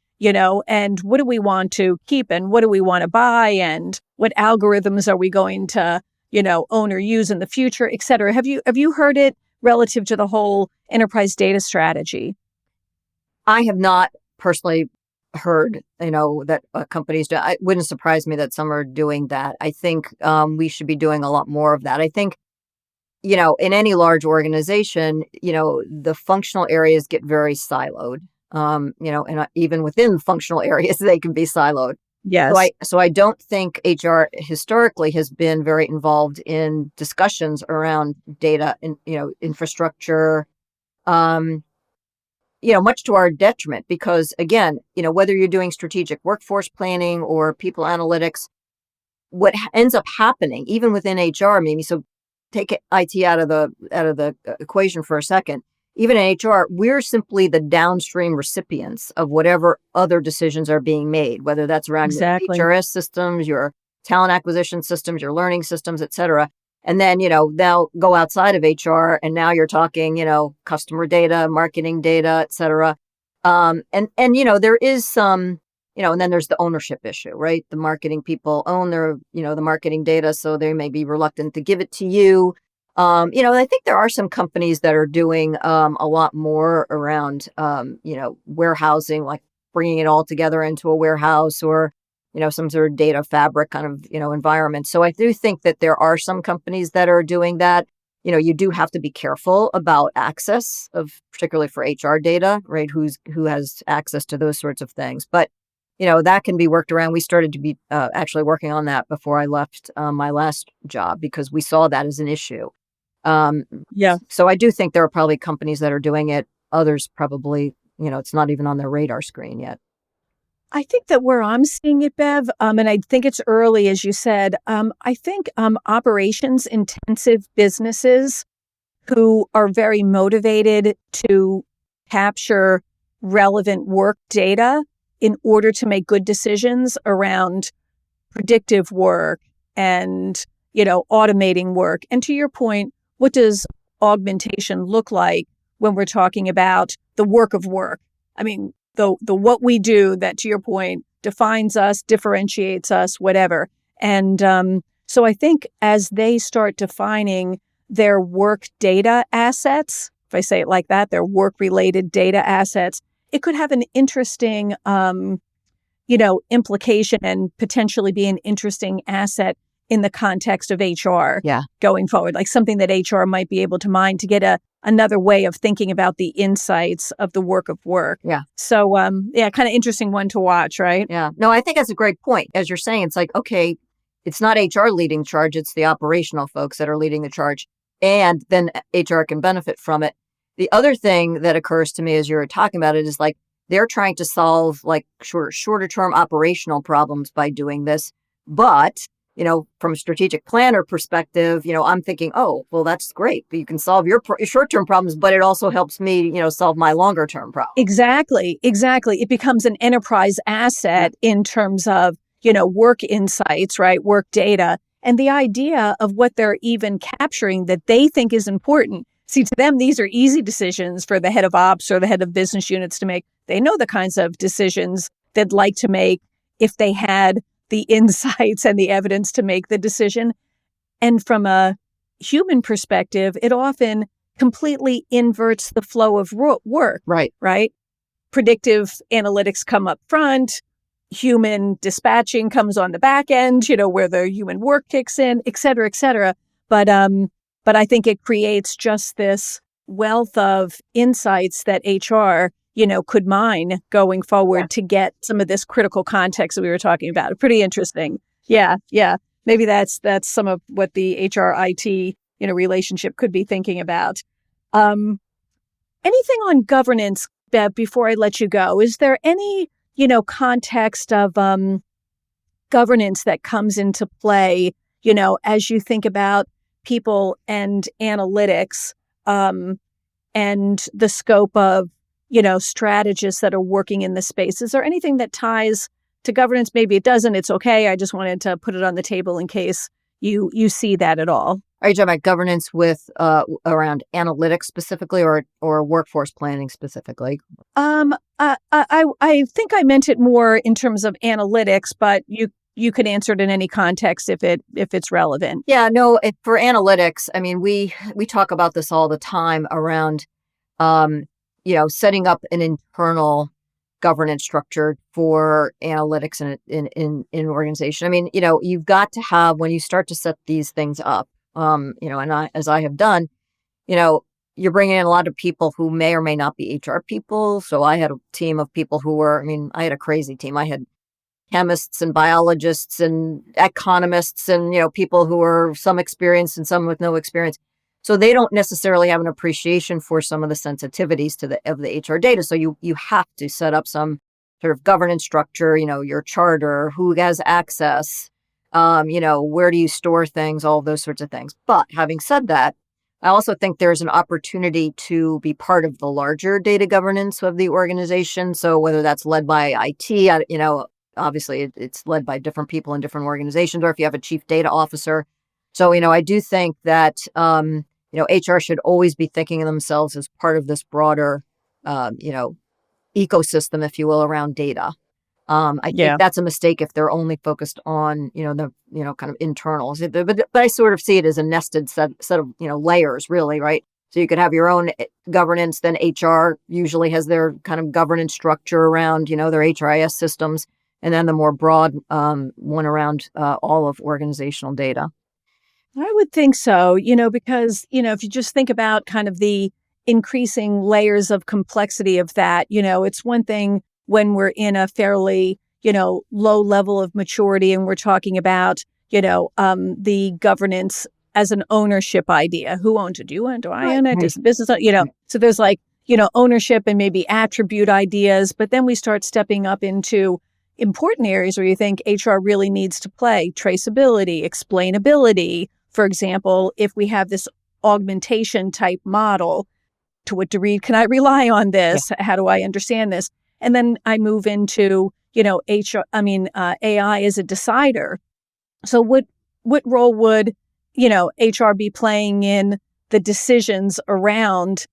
[SPEAKER 1] And what do we want to keep and what do we want to buy and what algorithms are we going to, own or use in the future, et cetera. Have you heard it relative to the whole enterprise data strategy?
[SPEAKER 2] I have not personally heard, that companies do. It wouldn't surprise me that some are doing that. I think we should be doing a lot more of that. I think, in any large organization, the functional areas get very siloed. and even within functional areas, they can be siloed.
[SPEAKER 1] Yes.
[SPEAKER 2] So I don't think HR historically has been very involved in discussions around data and, infrastructure, um, much to our detriment, because again, whether you're doing strategic workforce planning or people analytics, what ends up happening, even within HR, maybe, so take IT out of the equation for a second. Even in HR, we're simply the downstream recipients of whatever other decisions are being made, whether that's around your
[SPEAKER 1] Exactly.
[SPEAKER 2] HRS systems, your talent acquisition systems, your learning systems, et cetera. And then, now go outside of HR, and now you're talking, customer data, marketing data, et cetera. And there is some, and then there's the ownership issue, right? The marketing people own the marketing data, so they may be reluctant to give it to you. I think there are some companies that are doing a lot more around, warehousing, like bringing it all together into a warehouse, or, some sort of data fabric kind of, environment. So I do think that there are some companies that are doing that. You do have to be careful about access of, particularly for HR data, right? Who has access to those sorts of things. But that can be worked around. We started to be actually working on that before I left my last job, because we saw that as an issue. Um,
[SPEAKER 1] Yeah.
[SPEAKER 2] so I do think there are probably companies that are doing it. Others probably, it's not even on their radar screen yet.
[SPEAKER 1] I think that where I'm seeing it, Bev, and I think it's early, as you said, I think operations intensive businesses who are very motivated to capture relevant work data in order to make good decisions around predictive work and, automating work. And to your point, what does augmentation look like when we're talking about the work of work? I mean, the what we do that, to your point, defines us, differentiates us, whatever. And so I think as they start defining their work data assets, if I say it like that, their work related data assets, it could have an interesting implication and potentially be an interesting asset in the context of HR
[SPEAKER 2] Yeah.
[SPEAKER 1] going forward, like something that HR might be able to mine to get another way of thinking about the insights of the work of work.
[SPEAKER 2] Yeah.
[SPEAKER 1] So, kind of interesting one to watch, right?
[SPEAKER 2] Yeah. No, I think that's a great point. As you're saying, it's like, okay, it's not HR leading charge, it's the operational folks that are leading the charge. And then HR can benefit from it. The other thing that occurs to me as you're talking about it is like, they're trying to solve like shorter term operational problems by doing this. But, from a strategic planner perspective, I'm thinking, oh, well, that's great. You can solve your short term problems, but it also helps me, solve my longer term problems.
[SPEAKER 1] Exactly. It becomes an enterprise asset in terms of, work insights, right? Work data. And the idea of what they're even capturing that they think is important. See, to them, these are easy decisions for the head of ops or the head of business units to make. They know the kinds of decisions they'd like to make if they had the insights and the evidence to make the decision. And from a human perspective, it often completely inverts the flow of work.
[SPEAKER 2] Right.
[SPEAKER 1] Predictive analytics come up front, human dispatching comes on the back end, where the human work kicks in, et cetera, et cetera. But I think it creates just this wealth of insights that HR, could mine going forward to get some of this critical context that we were talking about. Pretty interesting. Yeah. Maybe that's some of what the HR IT, relationship could be thinking about. Anything on governance, Bev, before I let you go? Is there any, context of governance that comes into play, as you think about people and analytics, and the scope of, strategists that are working in the space? Is there anything that ties to governance? Maybe it doesn't. It's okay. I just wanted to put it on the table in case you see that at all.
[SPEAKER 2] Are you talking about governance with around analytics specifically, or workforce planning specifically?
[SPEAKER 1] I think I meant it more in terms of analytics, but you can answer it in any context if it's relevant.
[SPEAKER 2] Yeah, no, for analytics, I mean, we talk about this all the time around, setting up an internal governance structure for analytics in an organization. I mean, you've got to have, when you start to set these things up, and as I have done, you're bringing in a lot of people who may or may not be HR people. So I had a team of people who were, I had a crazy team. I had chemists and biologists and economists and, people who were some experienced and some with no experience. So they don't necessarily have an appreciation for some of the sensitivities of the HR data. So you have to set up some sort of governance structure, your charter, who has access, where do you store things, all those sorts of things. But having said that, I also think there's an opportunity to be part of the larger data governance of the organization. So whether that's led by IT, obviously it's led by different people in different organizations, or if you have a chief data officer. So, I do think that, HR should always be thinking of themselves as part of this broader, ecosystem, if you will, around data. I think that's a mistake if they're only focused on, the, kind of internals. But I sort of see it as a nested set of, layers, really, right? So you could have your own governance, then HR usually has their kind of governance structure around, their HRIS systems, and then the more broad one around all of organizational data.
[SPEAKER 1] I would think so, because, if you just think about kind of the increasing layers of complexity of that, it's one thing when we're in a fairly, low level of maturity and we're talking about, the governance as an ownership idea. Who owns it? Do you own it? Do I own it? Does the business own, So there's like, ownership and maybe attribute ideas. But then we start stepping up into important areas where you think HR really needs to play: traceability, explainability. For example, if we have this augmentation type model, to what degree can I rely on this? Yeah. How do I understand this? And then I move into, AI as a decider. So what role would, HR be playing in the decisions around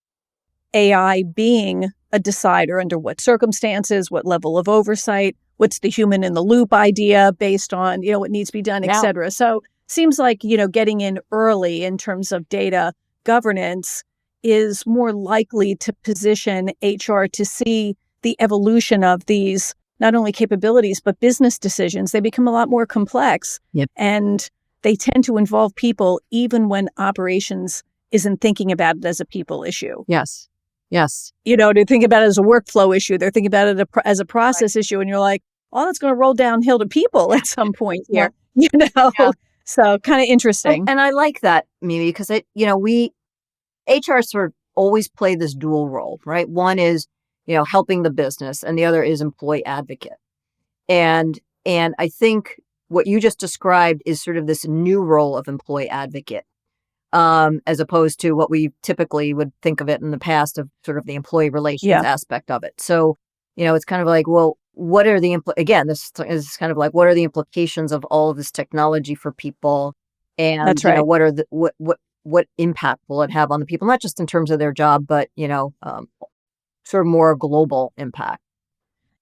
[SPEAKER 1] AI being a decider? Under what circumstances, what level of oversight, what's the human in the loop idea based on, what needs to be done, et cetera. So seems like, getting in early in terms of data governance is more likely to position HR to see the evolution of these, not only capabilities, but business decisions. They become a lot more complex.
[SPEAKER 2] Yep.
[SPEAKER 1] And they tend to involve people even when operations isn't thinking about it as a people issue.
[SPEAKER 2] Yes.
[SPEAKER 1] To think about it as a workflow issue. They're thinking about it as a process issue. And you're like, well, that's going to roll downhill to people at some point here. Yeah. So kind of interesting.
[SPEAKER 2] And I like that, Mimi, because HR sort of always play this dual role, right? One is, helping the business, and the other is employee advocate. And I think what you just described is sort of this new role of employee advocate, as opposed to what we typically would think of it in the past of sort of the employee relations aspect of it. So, it's kind of like, well, what are the this is kind of like, what are the implications of all of this technology for people? And
[SPEAKER 1] that's right.
[SPEAKER 2] What are the what impact will it have on the people, not just in terms of their job, but sort of more global impact.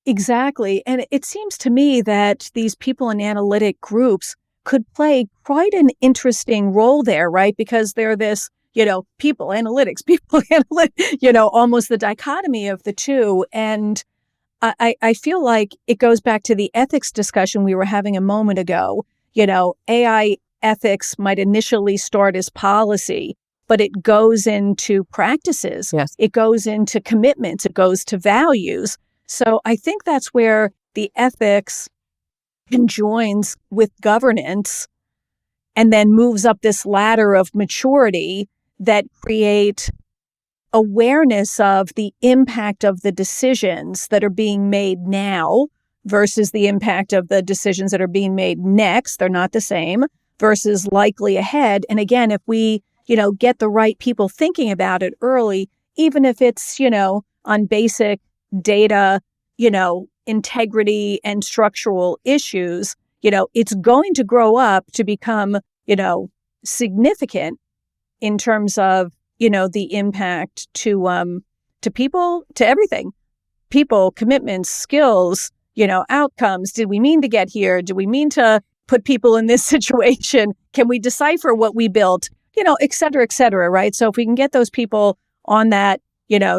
[SPEAKER 1] Exactly. And it seems to me that these people in analytic groups could play quite an interesting role there, right? Because they're this, people analytics, almost the dichotomy of the two. And I feel like it goes back to the ethics discussion we were having a moment ago. AI ethics might initially start as policy, but it goes into practices.
[SPEAKER 2] Yes.
[SPEAKER 1] It goes into commitments. It goes to values. So I think that's where the ethics conjoins with governance and then moves up this ladder of maturity that create awareness of the impact of the decisions that are being made now versus the impact of the decisions that are being made next. They're not the same, versus likely ahead. And again, if we, get the right people thinking about it early, even if it's, on basic data, integrity and structural issues, it's going to grow up to become, significant in terms of, the impact to people, to everything, people, commitments, skills, outcomes. Did we mean to get here? Do we mean to put people in this situation? Can we decipher what we built? Et cetera, right? So if we can get those people on that,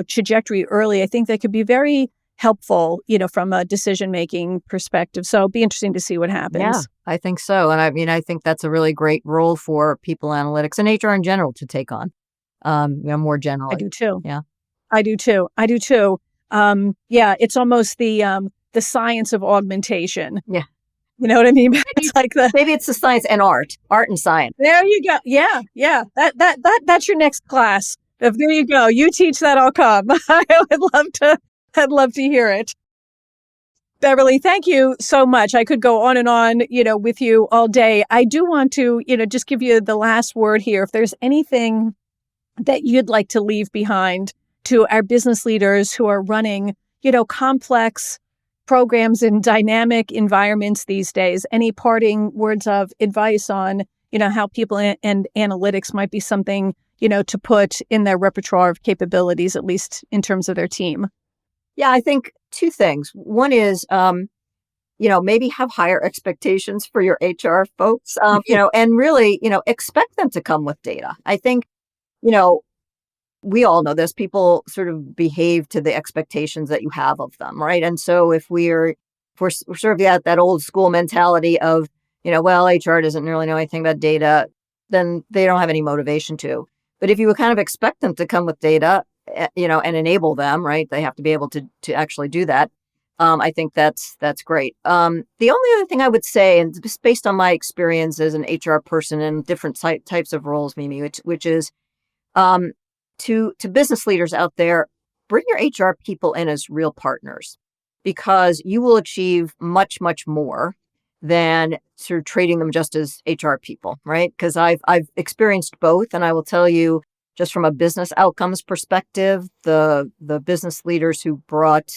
[SPEAKER 1] trajectory early, I think that could be very helpful, from a decision-making perspective. So it'd be interesting to see what happens.
[SPEAKER 2] Yeah, I think so. And I think that's a really great role for people analytics and HR in general to take on. more
[SPEAKER 1] I
[SPEAKER 2] generally.
[SPEAKER 1] do too.
[SPEAKER 2] Yeah.
[SPEAKER 1] I do too. I do too. Yeah, it's almost the science of augmentation.
[SPEAKER 2] Yeah.
[SPEAKER 1] You know what I mean? It's
[SPEAKER 2] Maybe,
[SPEAKER 1] like
[SPEAKER 2] maybe it's the science and art and science.
[SPEAKER 1] there you go. Yeah, yeah. That's your next class. There you go. You teach that, I'll come. I'd love to hear it. Beverly, thank you so much. I could go on and on, with you all day. I do want to, just give you the last word here. If there's anything that you'd like to leave behind to our business leaders who are running, complex programs in dynamic environments these days, any parting words of advice on, how people and analytics might be something, to put in their repertoire of capabilities, at least in terms of their team?
[SPEAKER 2] Yeah, I think two things. One is, maybe have higher expectations for your HR folks, and really, expect them to come with data. I think, you know, we all know this. People sort of behave to the expectations that you have of them, right? And so if we're sort of at that old school mentality of, well, HR doesn't really know anything about data, then they don't have any motivation to. But if you would kind of expect them to come with data, and enable them, right? They have to be able to actually do that. I think that's great. The only other thing I would say, and just based on my experience as an HR person in different types of roles, Mimi, which is um, to business leaders out there, bring your HR people in as real partners, because you will achieve much, much more than sort of treating them just as HR people, right? Because I've experienced both, and I will tell you, just from a business outcomes perspective, the business leaders who brought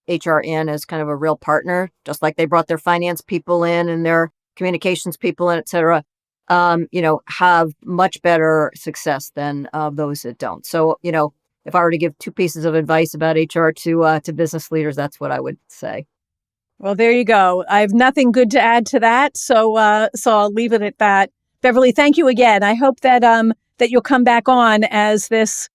[SPEAKER 2] HR in as kind of a real partner, just like they brought their finance people in and their communications people in, et cetera, have much better success than those that don't. So, if I were to give two pieces of advice about HR to business leaders, that's what I would say.
[SPEAKER 1] Well, there you go. I have nothing good to add to that, so I'll leave it at that. Beverly, thank you again. I hope that you'll come back on, as this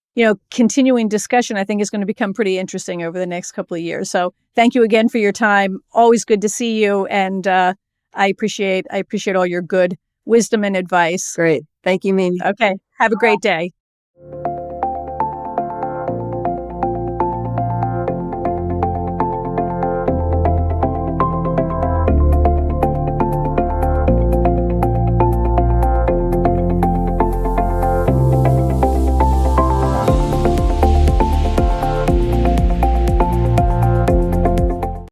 [SPEAKER 1] continuing discussion, I think, is going to become pretty interesting over the next couple of years. So thank you again for your time. Always good to see you, and I appreciate all your good wisdom and advice.
[SPEAKER 2] Great. Thank you, Mimi.
[SPEAKER 1] Okay. Have a great day.